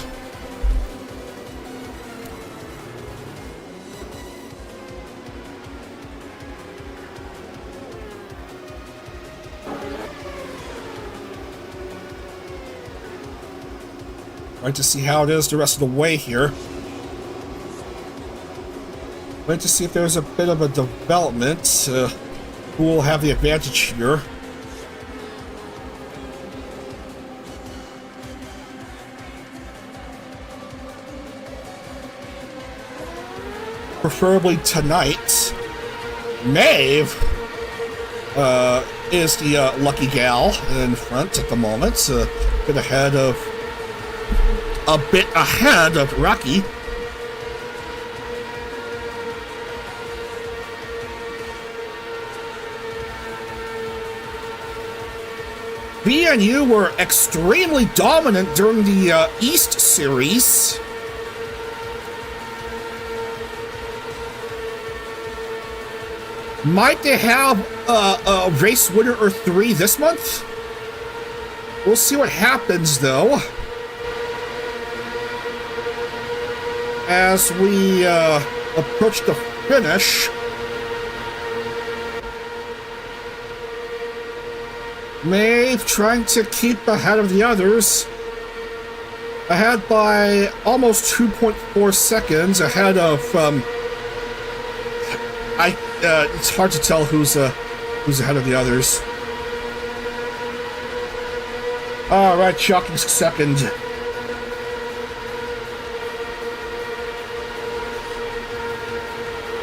Right, to see how it is the rest of the way here. Wait to see if there's a bit of a development. Who will have the advantage here? Preferably tonight. Maeve is the lucky gal in front at the moment. A bit ahead of Rocky. VNU were extremely dominant during the East Series. Might they have a race winner or three this month? We'll see what happens, though. As we approach the finish. Maeve trying to keep ahead of the others. Ahead by almost 2.4 seconds. Ahead of it's hard to tell who's ahead of the others. All right, shocking second.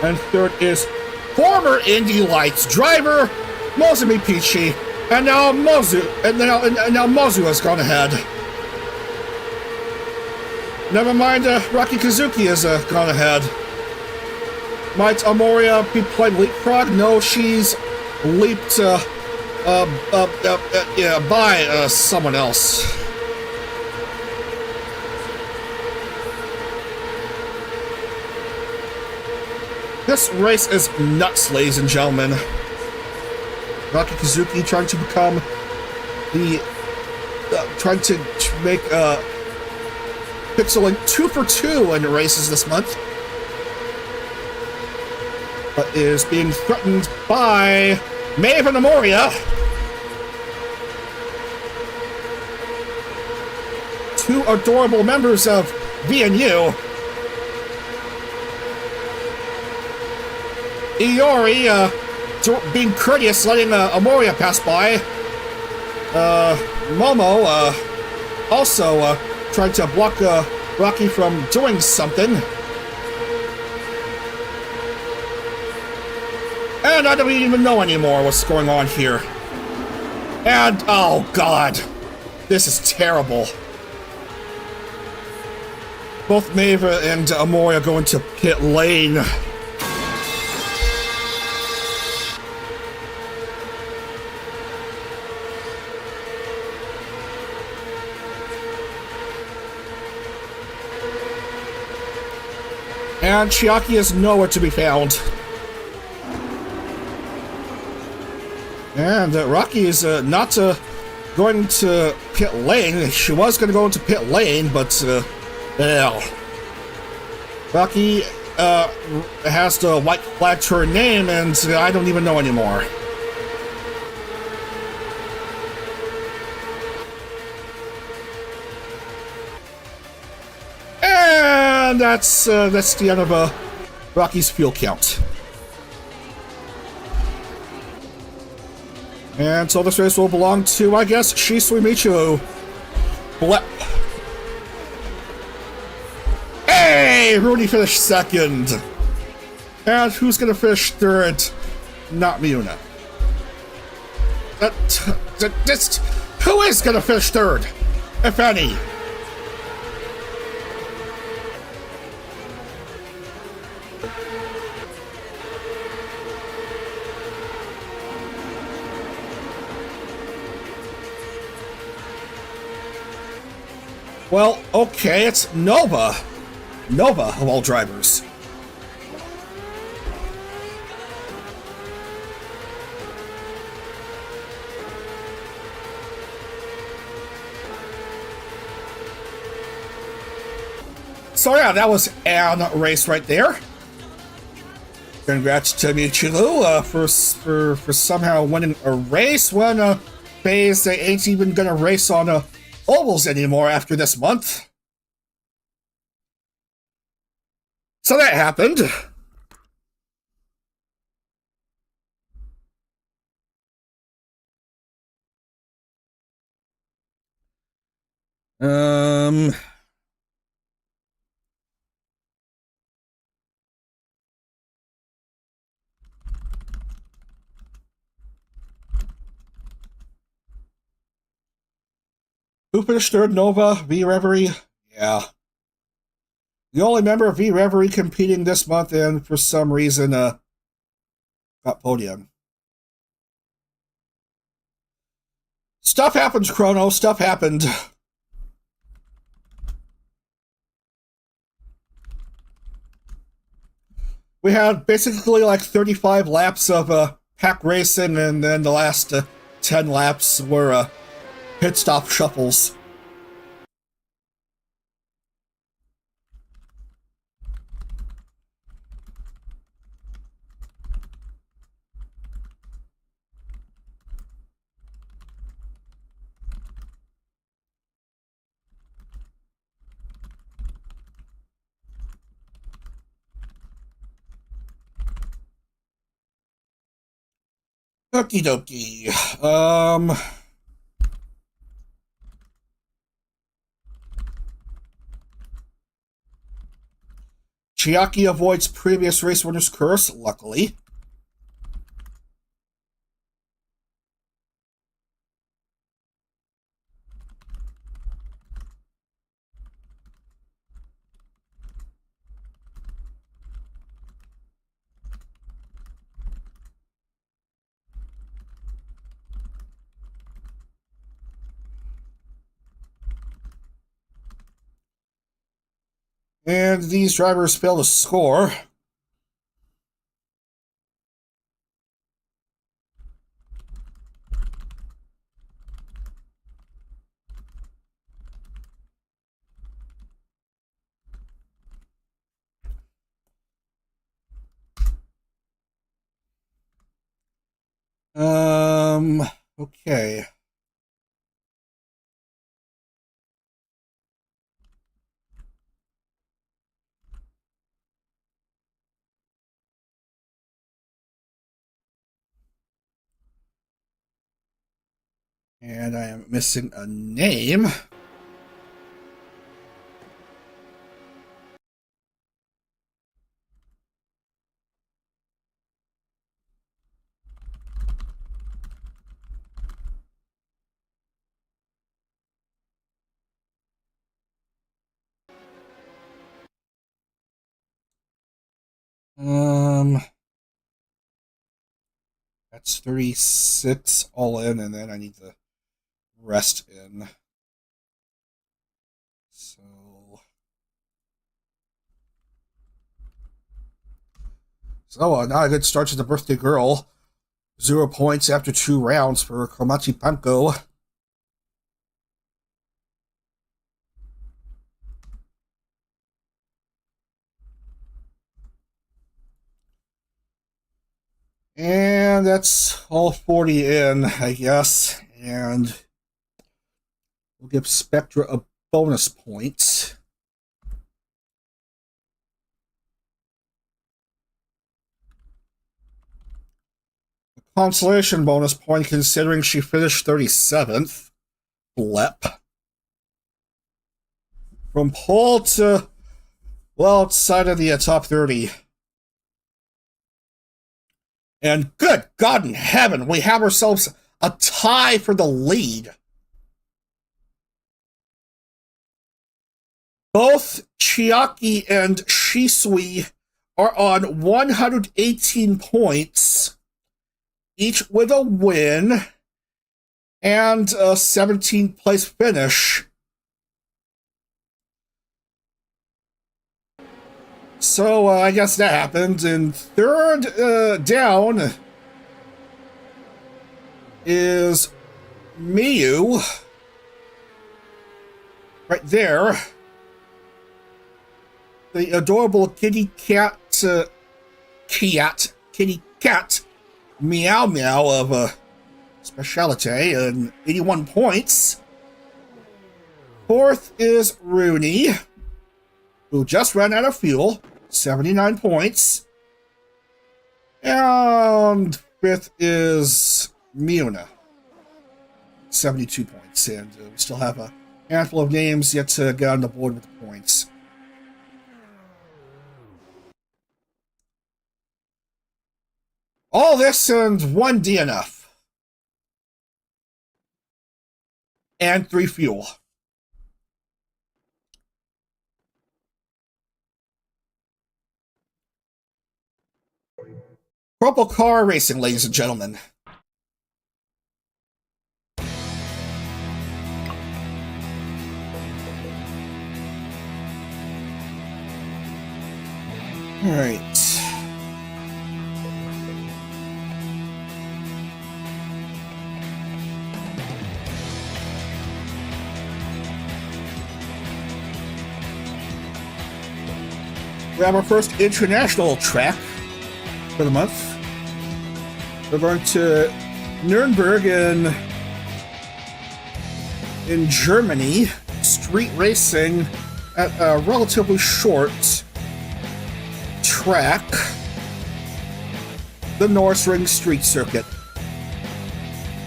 And third is former Indy Lights driver Mozumi Pichi, and now Mozu has gone ahead. Never mind, Rocky Kazuki has gone ahead. Might Amoria be playing leapfrog? No, she's leaped by someone else. This race is nuts, ladies and gentlemen. Rocky Kazuki trying to become trying to make Pixel 2 for 2 in races this month. But is being threatened by Maeve and Amoria. Two adorable members of VNU. Iori being courteous, letting Amoria pass by. Momo also tried to block Rocky from doing something. And I don't even know anymore what's going on here. And, oh god, this is terrible. Both Maeve and Amoria go into pit lane. And Chiaki is nowhere to be found. And Rocky is not going to pit lane. She was going to go into pit lane, but well, Rocky has the white flag to her name, and I don't even know anymore. And that's the end of Rocky's fuel count. And so this race will belong to, I guess, Shisui Michiru. Blep. Hey! Rudy finished second. And who's gonna finish third? Not Miuna. Who is gonna finish third? If any? Well, okay, it's Nova. Nova, of all drivers. So yeah, that was an race right there. Congrats to Michiru for somehow winning a race when phase they ain't even gonna race on ovals anymore after this month. So that happened. Who finished third? Nova? V Reverie? Yeah. The only member of V Reverie competing this month, and for some reason, got podium. Stuff happens, Chrono. Stuff happened. We had basically like 35 laps of pack racing, and then the last 10 laps were pit stop shuffles. Okie dokie. Chiaki avoids previous race winner's curse, luckily. And these drivers fail to score. Okay. And I am missing a name. That's 36 all in, and then I need the rest in. So, not a good start to the birthday girl. 0 points after 2 rounds for Komachi Panko. And that's all 40 in, I guess. And we'll give Spectra a bonus point. A consolation bonus point considering she finished 37th. Blep. From pole to, well, outside of the top 30. And good God in heaven, we have ourselves a tie for the lead. Both Chiaki and Shisui are on 118 points, each with a win and a 17th place finish. So I guess that happened. And third down is Miyu. Right there. The adorable kitty cat, meow meow of speciality and 81 points. Fourth is Rooney, who just ran out of fuel, 79 points. And fifth is Miuna, 72 points. And we still have a handful of names yet to get on the board with the points. All this and 1 DNF. And 3 fuel. CorpoCar Racing, ladies and gentlemen. All right. We have our first international track for the month. We're going to Nuremberg in Germany, street racing at a relatively short track, the Norisring Street Circuit.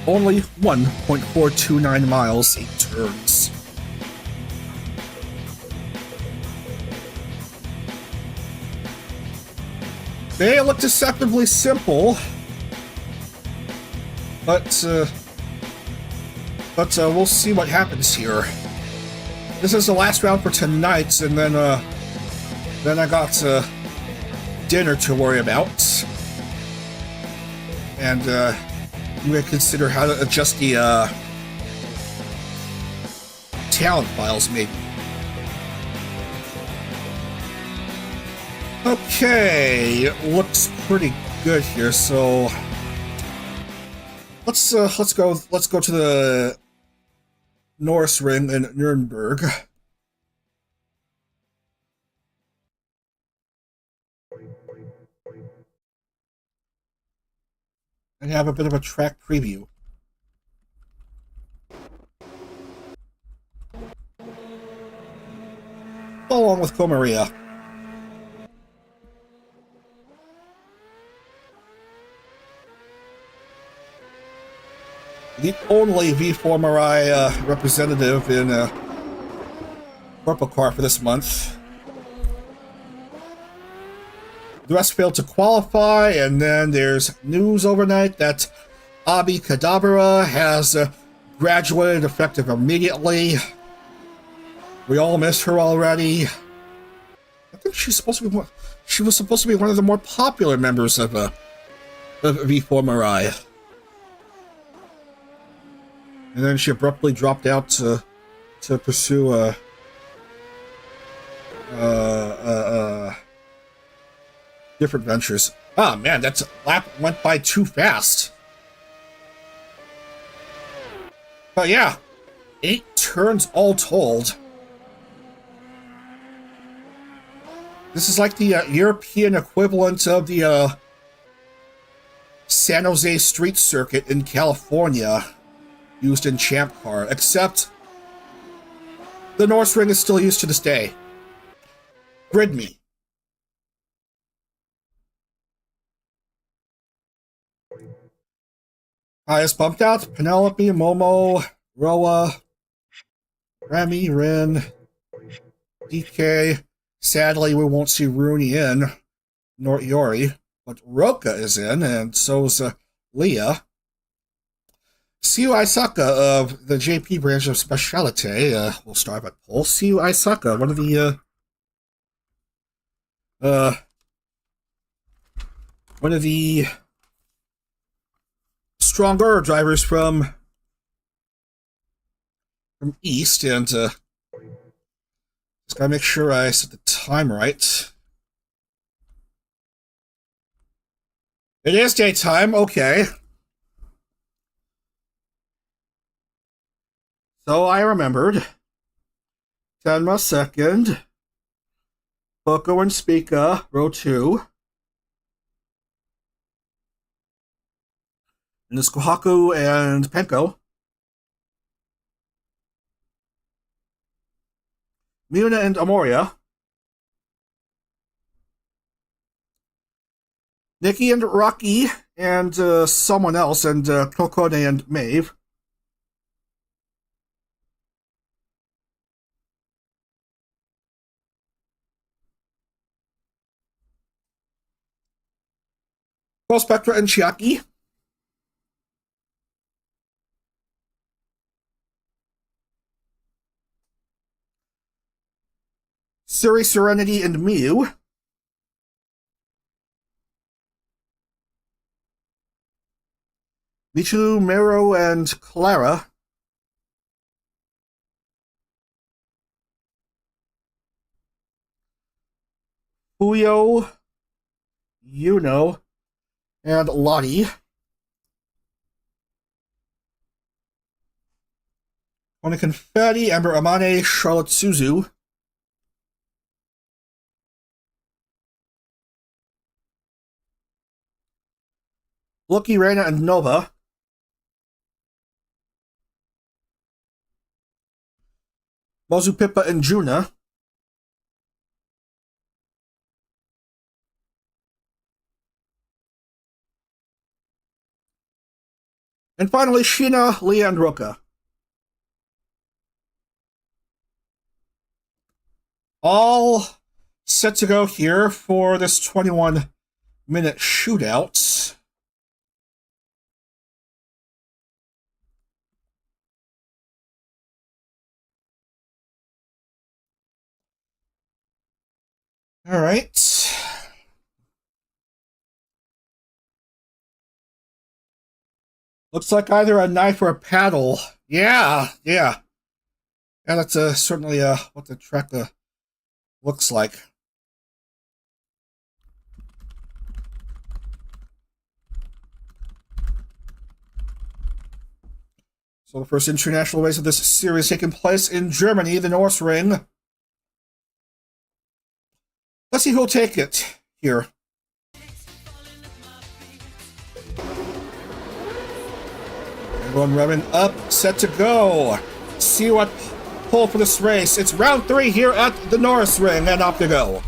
Only 1.429 miles, 8 turns. They look deceptively simple, but we'll see what happens here. This is the last round for tonight, and then I got dinner to worry about, and I'm gonna consider how to adjust the talent files, maybe. Okay, looks pretty good here. So let's go to the Norisring in Nuremberg. And have a bit of a track preview. Along with Comaria. The only V4MRI representative in CorpoCar for this month. The rest failed to qualify, and then there's news overnight that Abi Kadabra has graduated effective immediately. We all miss her already. think she's supposed to be one. She was supposed to be one of the more popular members of V4 Mirai. And then she abruptly dropped out to pursue different ventures. Ah, man, that lap went by too fast. But yeah, 8 turns all told. This is like the European equivalent of the San Jose Street Circuit in California, used in Champ Car, except the Norisring is still used to this day. Grid me. I just bumped out Penelope, Momo, Roa, Remy, Rin, DK. Sadly, we won't see Rooney in, nor Iori, but Roka is in, and so's Leah. Siu Aisaka of the JP branch of Speciality will start at pole. Siu Aisaka, one of the stronger drivers from East, and just gotta make sure I set the time right. It is daytime, okay. So I remembered. Tenma second. Boko and Spica, row 2. Niskuhaku and Penko. Muna and Amoria. Nikki and Rocky and someone else, and Kokone and Maeve. Spectra and Chiaki. Suri, Serenity, and Miu. Michu, Mero, and Clara. Fuyo, Yuno, and Lottie. Ona Confetti, Amber Amane, Charlotte Suzu. Lucky, Reina, and Nova. Mozu, Pippa, and Juna. And finally, Sheena, Leah, and Roka. All set to go here for this 21-minute shootout. All right. Looks like either a knife or a paddle. Yeah. Yeah, that's certainly what the track looks like. So the first international race of this series taking place in Germany, the Norisring. Let's see who'll take it here. Everyone revving up, set to go. See what pole for this race. It's round 3 here at the Norisring, and off to go.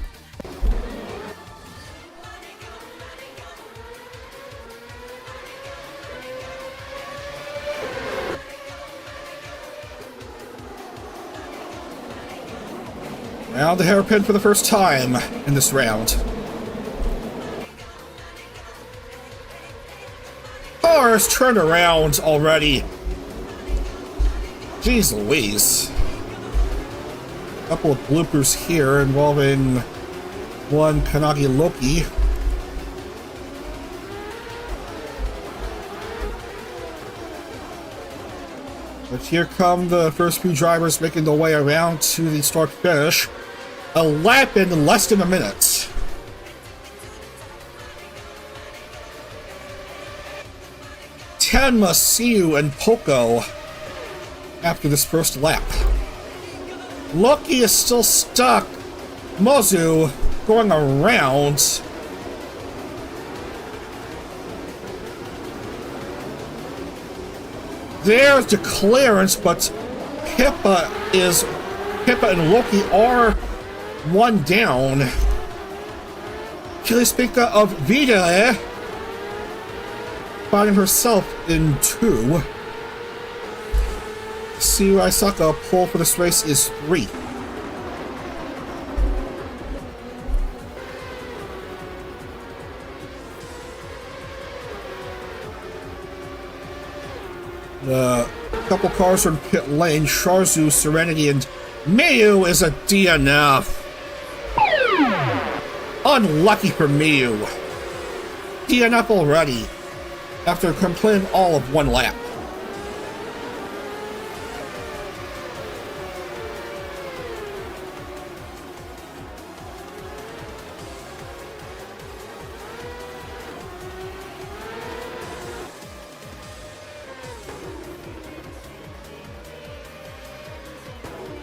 Now the hairpin for the first time in this round. Cars turned around already. Jeez Louise. A couple of bloopers here involving one Kanagi Loki. But here come the first few drivers making their way around to the start finish. A lap in less than a minute. Tenma, Siu, and Poco after this first lap. Loki is still stuck. Mozu going around. There's the clearance, but Pippa and Loki are one down. Kilispika of Vida finding herself in 2. Siu Aisaka pole for this race is 3. The couple cars are in pit lane. Sharzu, Serenity, and Miyu is a DNF. Unlucky for Miyu. DNF already, after completing all of 1 lap.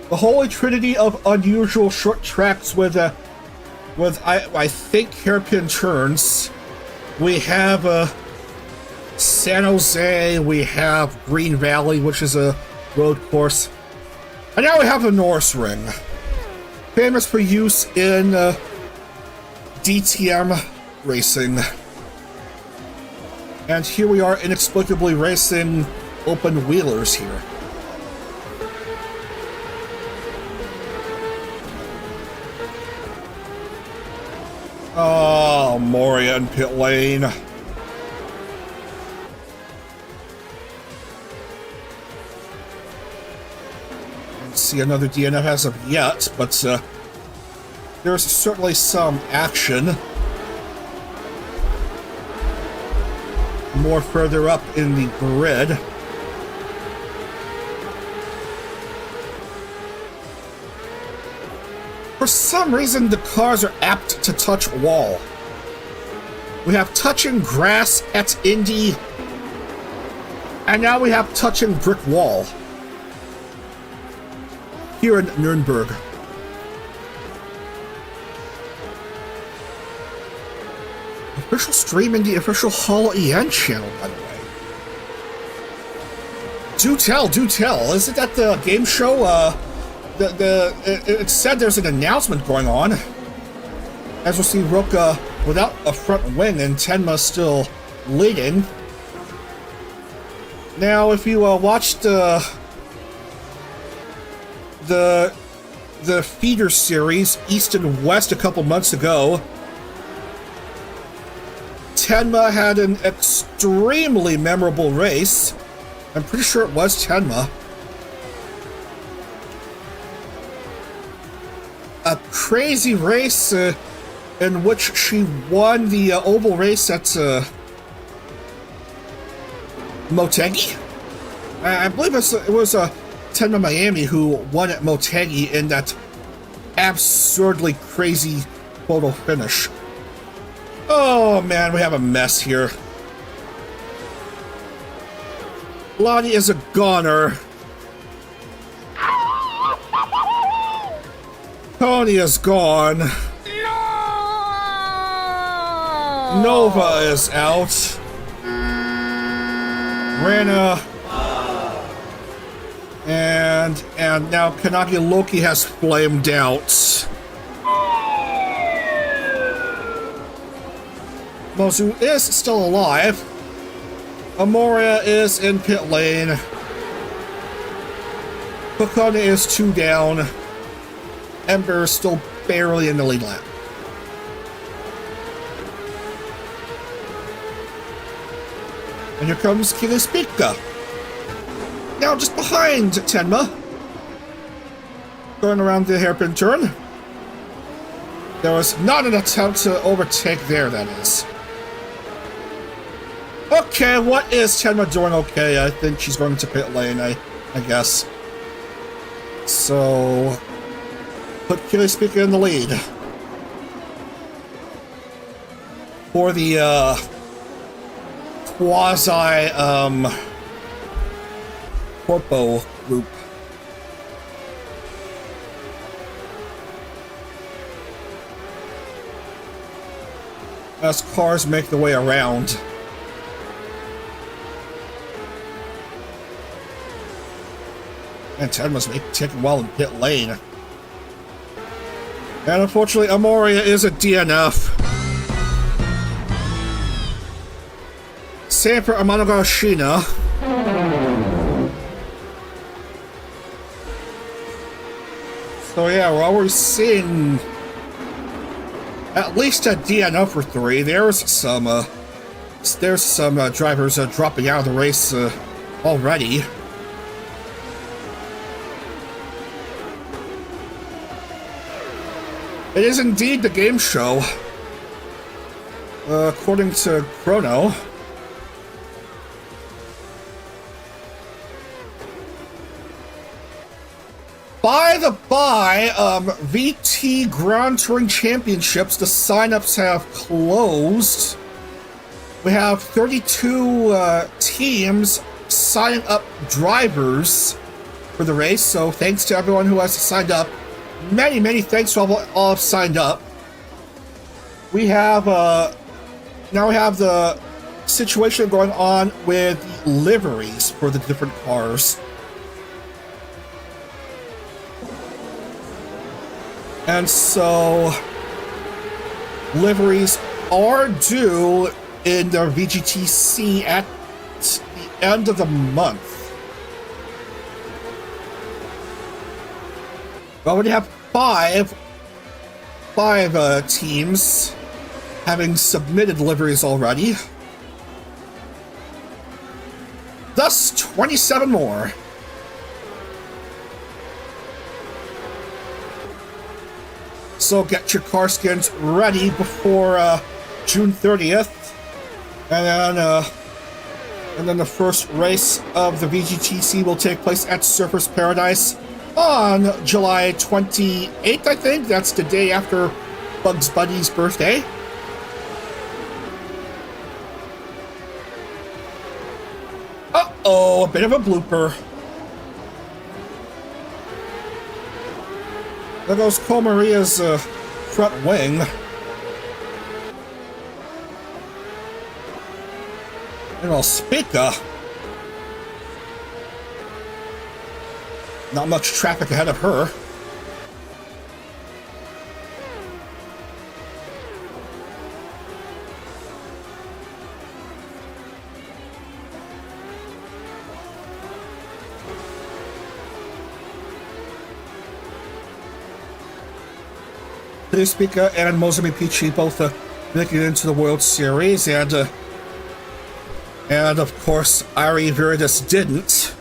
The holy trinity of unusual short tracks with I think hairpin turns. We have San Jose, we have Green Valley, which is a road course, and now we have the Norisring, famous for use in DTM racing. And here we are inexplicably racing open wheelers here. Oh, Moria in pit lane. Don't see another DNF as of yet, but there's certainly some action. More further up in the grid. For some reason, the cars are apt to touch wall. We have touching grass at Indy, and now we have touching brick wall here in Nuremberg. Official stream in the official Hall EN channel, by the way. Do tell, do tell. Isn't that the game show? It said there's an announcement going on. As we'll see, Roka without a front wing and Tenma still leading. Now, if you watched the feeder series East and West a couple months ago, Tenma had an extremely memorable race. I'm pretty sure it was Tenma. A crazy race in which she won the oval race at Motegi. I believe it was Tenma Miami who won at Motegi in that absurdly crazy photo finish. Oh man, we have a mess here. Lottie is a goner. Tony is gone. No! Nova is out. Rana. And now Kanagi Loki has flamed out. Mozu is still alive. Amoria is in pit lane. Kokone is 2 down. Ember is still barely in the lead lap. And here comes Kilispika. Now just behind Tenma. Going around the hairpin turn. There was not an attempt to overtake there, that is. Okay, what is Tenma doing? Okay, I think she's going to pit lane, I guess. So, put Keely Speaker in the lead. For the, corpo group. As cars make their way around. And Ted must be taking well in pit lane. And unfortunately, Amoria is a DNF. Same for Amanogashina. So yeah, we're already seeing at least a DNF for 3. There's some drivers dropping out of the race already. It is indeed the game show, according to Chrono. By the by, VT Grand Touring Championships, the signups have closed. We have 32 teams signing up drivers for the race, so thanks to everyone who has signed up. Many thanks to all have signed up. We have, now we have the situation going on with liveries for the different cars. And so, liveries are due in their VGTC at the end of the month. We already have five teams having submitted liveries already. Thus, 27 more. So get your car skins ready before June 30th. And then the first race of the VGTC will take place at Surfers Paradise on July 28th, I think. That's the day after Bugs Bunny's birthday. Uh-oh, a bit of a blooper. There goes Cole Maria's front wing. And I'll speaker. Not much traffic ahead of her. Speaker and Mozambique Peachy both making it into the World Series, and of course Ari Viridis didn't.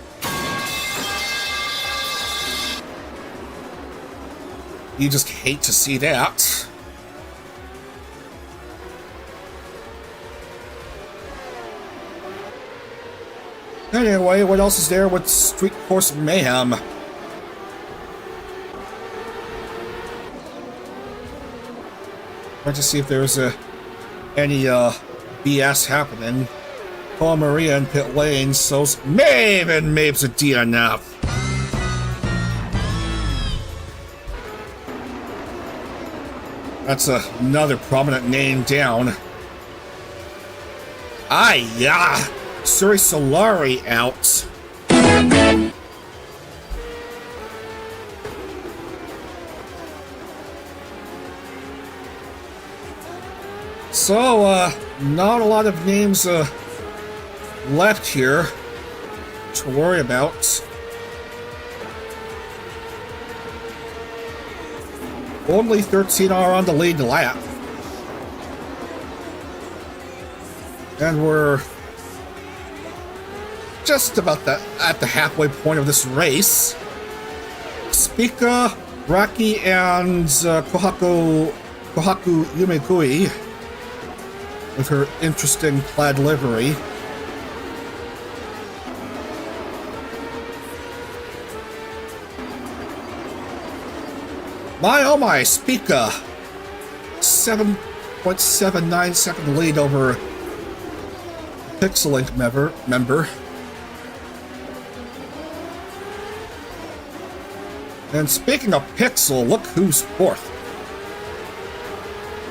You just hate to see that. Anyway, what else is there with Street Course Mayhem? Trying to see if there's any BS happening. Paul Maria in pit lane, so Mave's a DNF. That's another prominent name down. Yeah, Suri Solari out. So, not a lot of names left here to worry about. Only 13 are on the lead lap. And we're just about at the halfway point of this race. Spica, Raki, and Kohaku Kohaku Yumekui with her interesting plaid livery. My oh my, Spica! 7.79 second lead over Pixelink member. And speaking of Pixel, look who's fourth.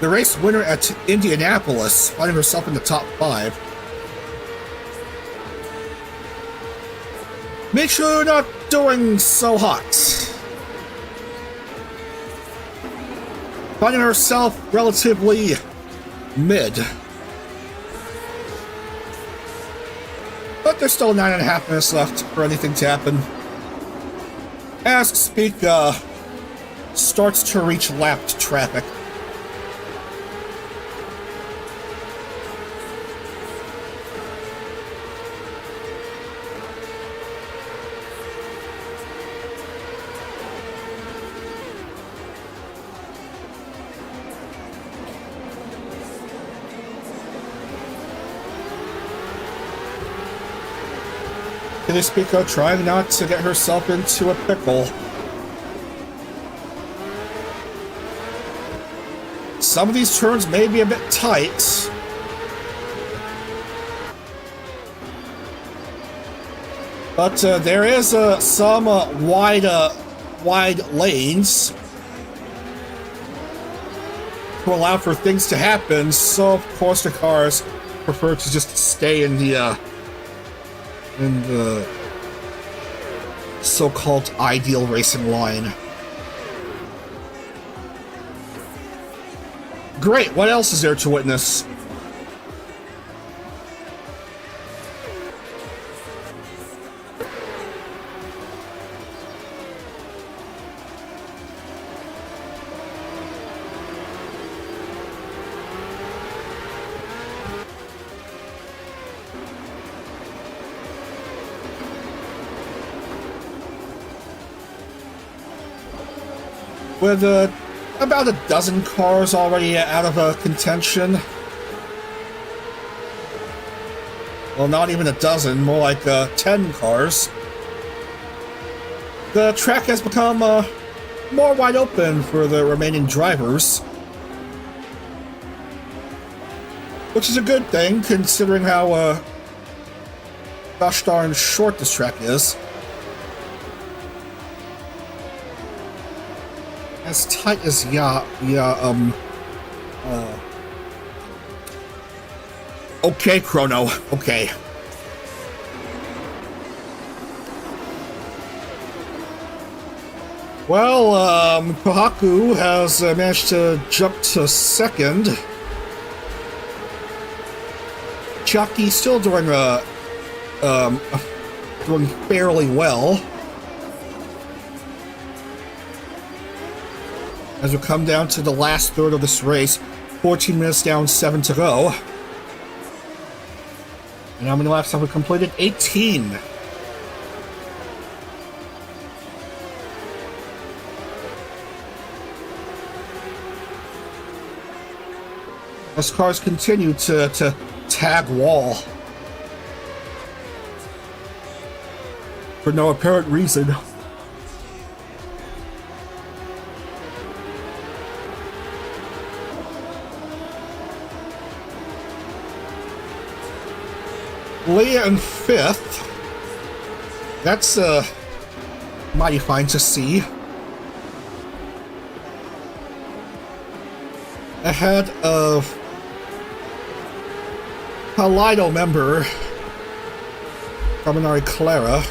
The race winner at Indianapolis, finding herself in the top 5. Make sure you're not doing so hot. Finding herself relatively mid. But there's still 9.5 minutes left for anything to happen. As Spica starts to reach lapped traffic. Spica trying not to get herself into a pickle. Some of these turns may be a bit tight. But there is some wide lanes to allow for things to happen, so of course the cars prefer to just stay in the so-called ideal racing line. Great, what else is there to witness? With about a dozen cars already out of contention. Well, not even a dozen, more like 10 cars. The track has become more wide open for the remaining drivers. Which is a good thing, considering how gosh darn short this track is. As tight as okay, Chrono. Okay. Well, Kohaku has managed to jump to second. Chucky still doing fairly well. As we come down to the last third of this race, 14 minutes down, 7 to go. And how many laps have we completed? 18. As cars continue to tag wall. For no apparent reason. Leah in 5th. That's mighty fine to see. Ahead of Kaleido member Caminari Clara.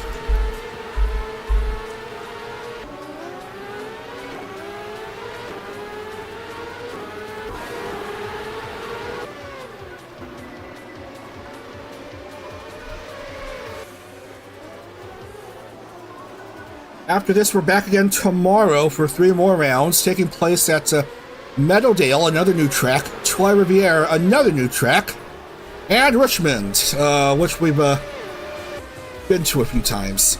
After this, we're back again tomorrow for 3 more rounds, taking place at Meadowdale, another new track, Trois Rivières, another new track, and Richmond, which we've been to a few times.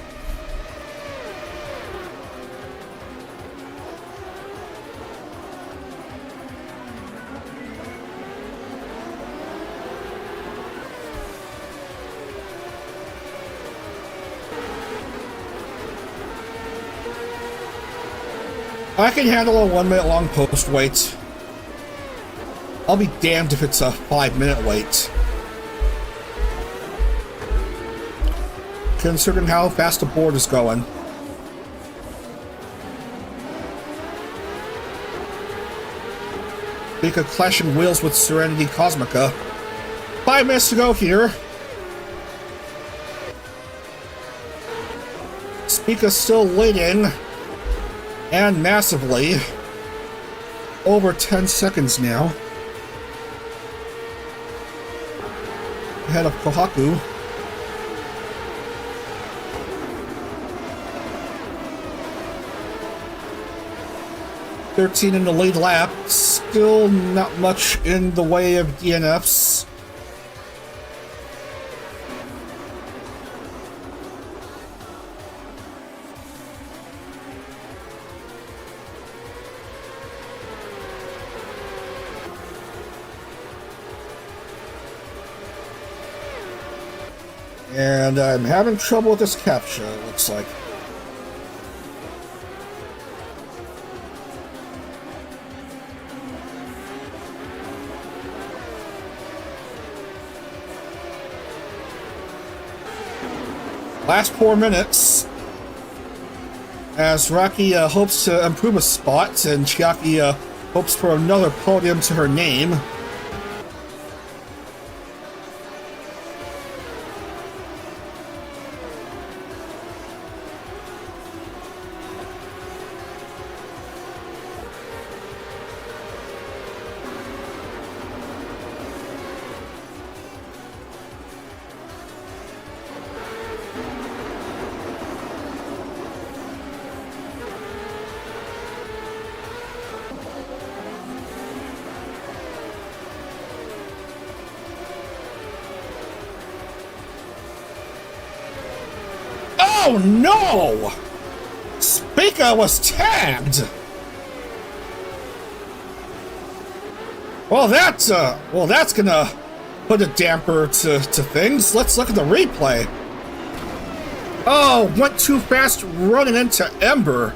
I can handle a 1 minute long post wait. I'll be damned if it's a 5-minute wait. Considering how fast the board is going. Spica clashing wheels with Serenity Cosmica. 5 minutes to go here. Spica still leading. And massively. Over 10 seconds now. Ahead of Kohaku. In the lead lap, still not much in the way of DNFs. And I'm having trouble with this capture, it looks like. Last 4 minutes, as Rocky hopes to improve a spot, and Chiaki hopes for another podium to her name. Oh no! Spica was tagged! Well, that's gonna put a damper to things. Let's look at the replay. Oh, went too fast running into Ember.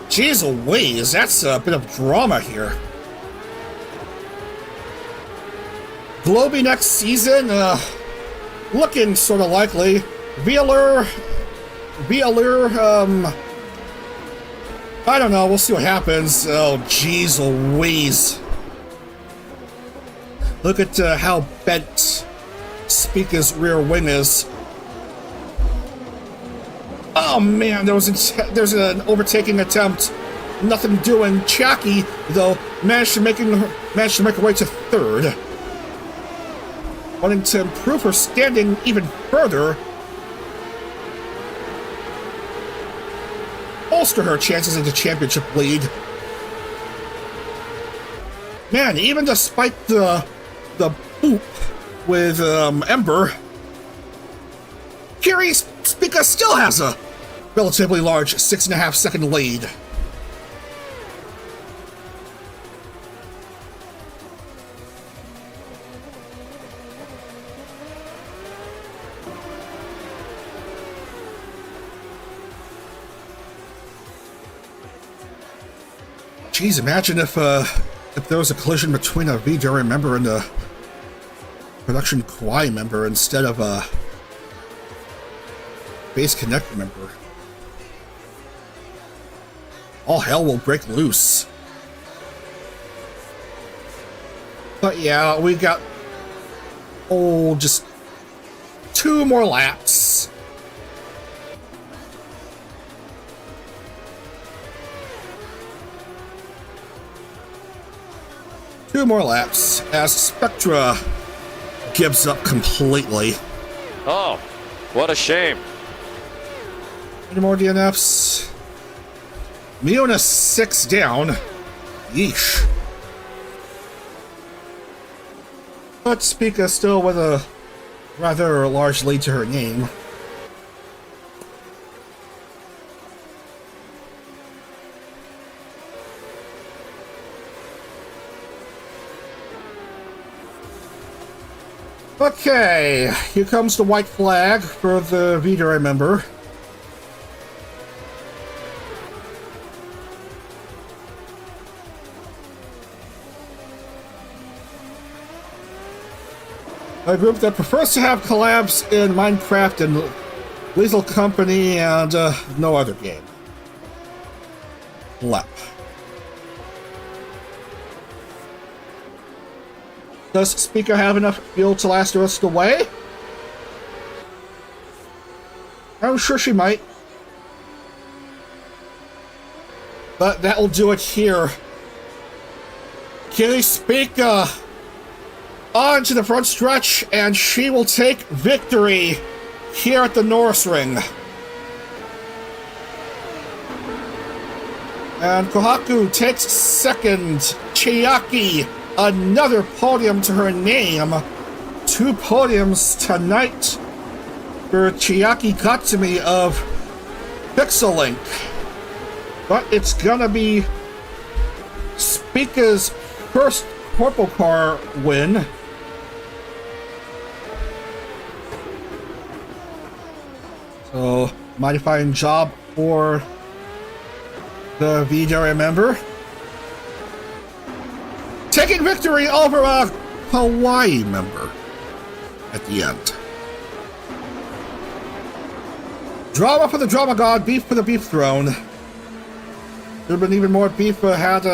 Jeez Louise, that's a bit of drama here. Globy next season, looking sort of likely. Vealer, I don't know, we'll see what happens. Oh, jeez Louise. Look at how bent Spica's rear wing is. Oh man, there's an overtaking attempt. Nothing doing. Chiaki, though, managed to make her way to third. Wanting to improve her standing even further. Bolster her chances at the championship lead. Man, even despite the boop with Ember, Kiri Spica still has a relatively large 6.5 second lead. Jeez, imagine if there was a collision between a vTuber member and a production Kwai member instead of a Base Connect member. All hell will break loose. But yeah, we got just 2 more laps. Two more laps as Spectra gives up completely. Oh, what a shame. Any more DNFs? Miona 6 down. Yeesh. But Spica still with a rather large lead to her name. Okay, here comes the white flag for the vTuber member. A group that prefers to have collabs in Minecraft and Lethal Company and no other game. Lep. Does Speaker have enough fuel to last the rest of the way? I'm sure she might. But that will do it here. Kitty Speaker on to the front stretch, and she will take victory here at the Norisring. And Kohaku takes second. Chiaki, another podium to her name. 2 podiums tonight for Chiaki Katsumi of Pixel Link. But it's gonna be Speaker's first CorpoCar win. So, mighty fine job for the VDRA member. Taking victory over a Hawaii member at the end. Drama for the drama god, beef for the beef throne. There would have been even more beef had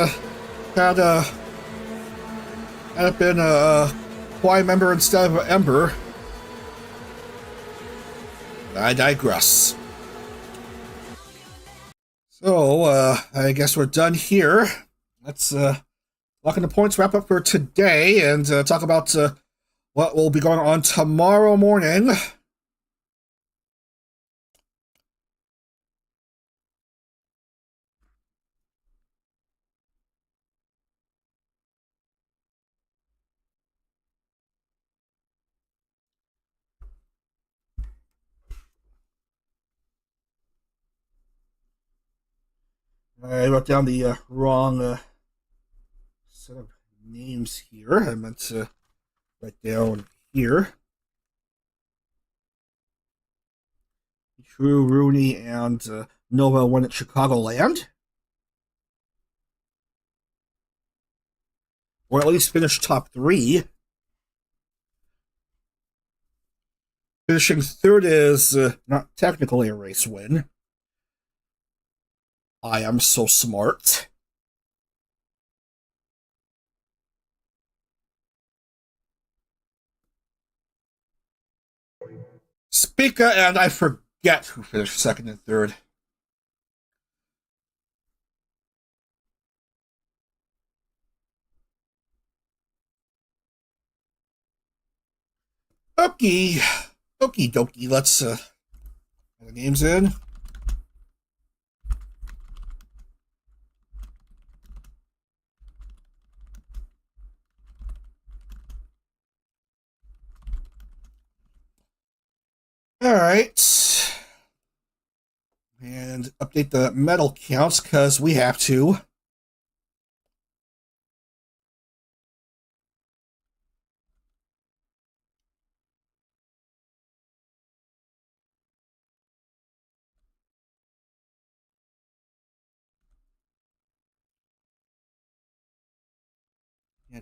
it been a Hawaii member instead of an Ember. I digress. So, I guess we're done here. Let's lock in the points, wrap up for today, and talk about what will be going on tomorrow morning. I wrote down the wrong set of names here. I meant to write down here. True, Rooney, and Nova won at Chicagoland. Or at least finish top 3. Finishing third is not technically a race win. I am so smart. Speaker, and I forget who finished second and third. Okie dokie, let's get the games in. Alright. And update the medal counts, because we have to.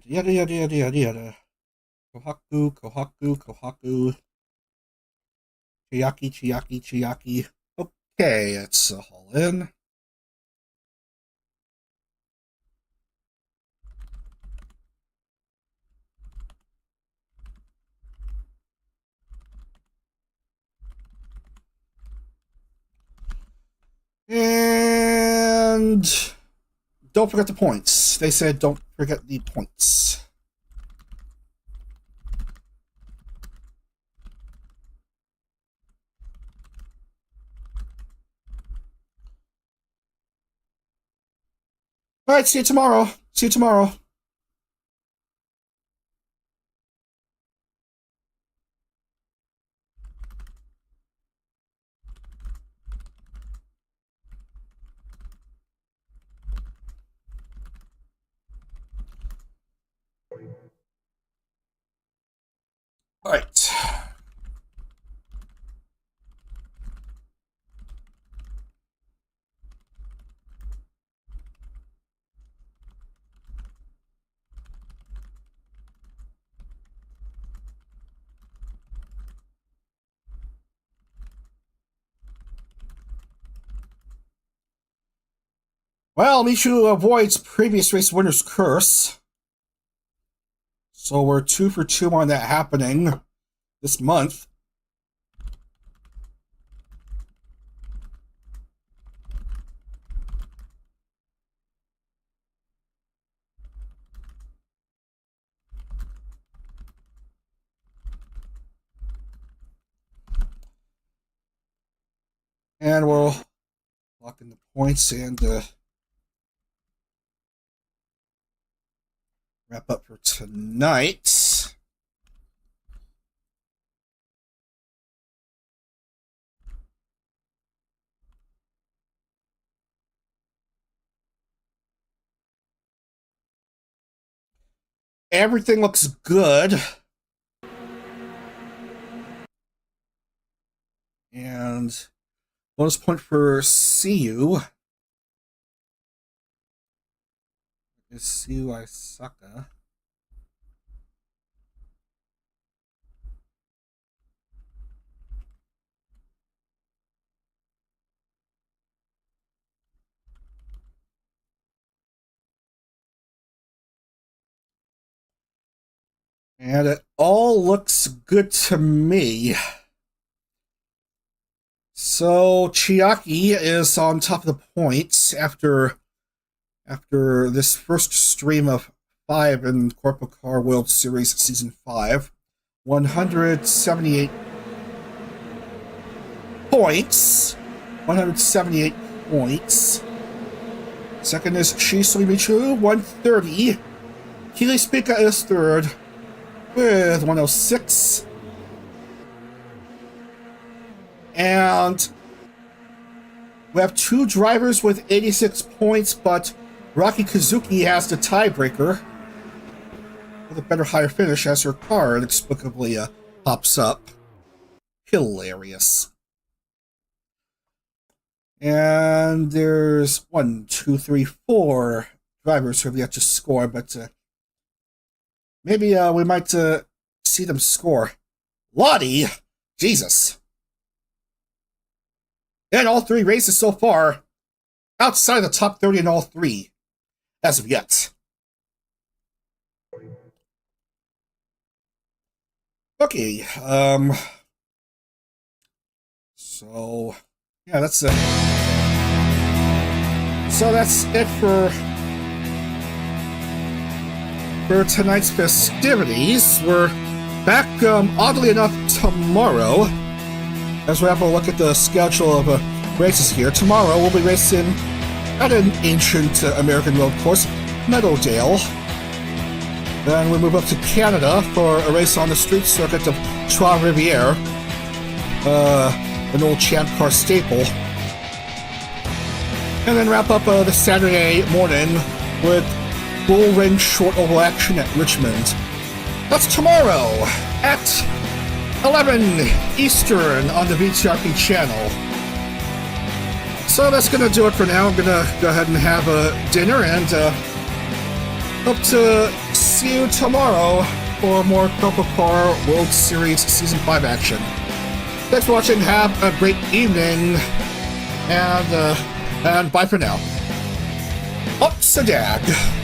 Yada yada yada yada yada. Kohaku. Chiaki. Okay, it's all in. And don't forget the points. They said don't forget the points. All right, see you tomorrow. All right. Well, Michu avoids previous race winner's curse. So we're 2 for 2 on that happening this month. And we'll lock in the points and wrap up for tonight. Everything looks good. And bonus point for CU is CU Isaka. And it all looks good to me. So Chiaki is on top of the points after this first stream of 5 in CorpoCar World Series Season 5. 178 points. 178 points. Second is Shisui Michu, 130. Keely Spika is third with 106. And we have 2 drivers with 86 points, but Rocky Kazuki has the tiebreaker with a better higher finish as her car inexplicably pops up. Hilarious. And there's 1, 2, 3, 4 drivers who have yet to score, but maybe we might see them score. Lottie! Jesus. And all 3 races so far outside the top 30 in all 3 as of yet. Okay, so yeah, that's it. So that's it for tonight's festivities. We're back, oddly enough, tomorrow, as we have a look at the schedule of races here. Tomorrow we'll be racing at an ancient American road course, Meadowdale. Then we move up to Canada for a race on the street circuit of Trois Rivières, an old Champ Car staple. And then wrap up the Saturday morning with Bull Ring short oval action at Richmond. That's tomorrow at 11 Eastern on the VTRP channel. So that's going to do it for now. I'm going to go ahead and have dinner and hope to see you tomorrow for more CorpoCar World Series Season 5 action. Thanks for watching. Have a great evening. And bye for now. Up, Dag.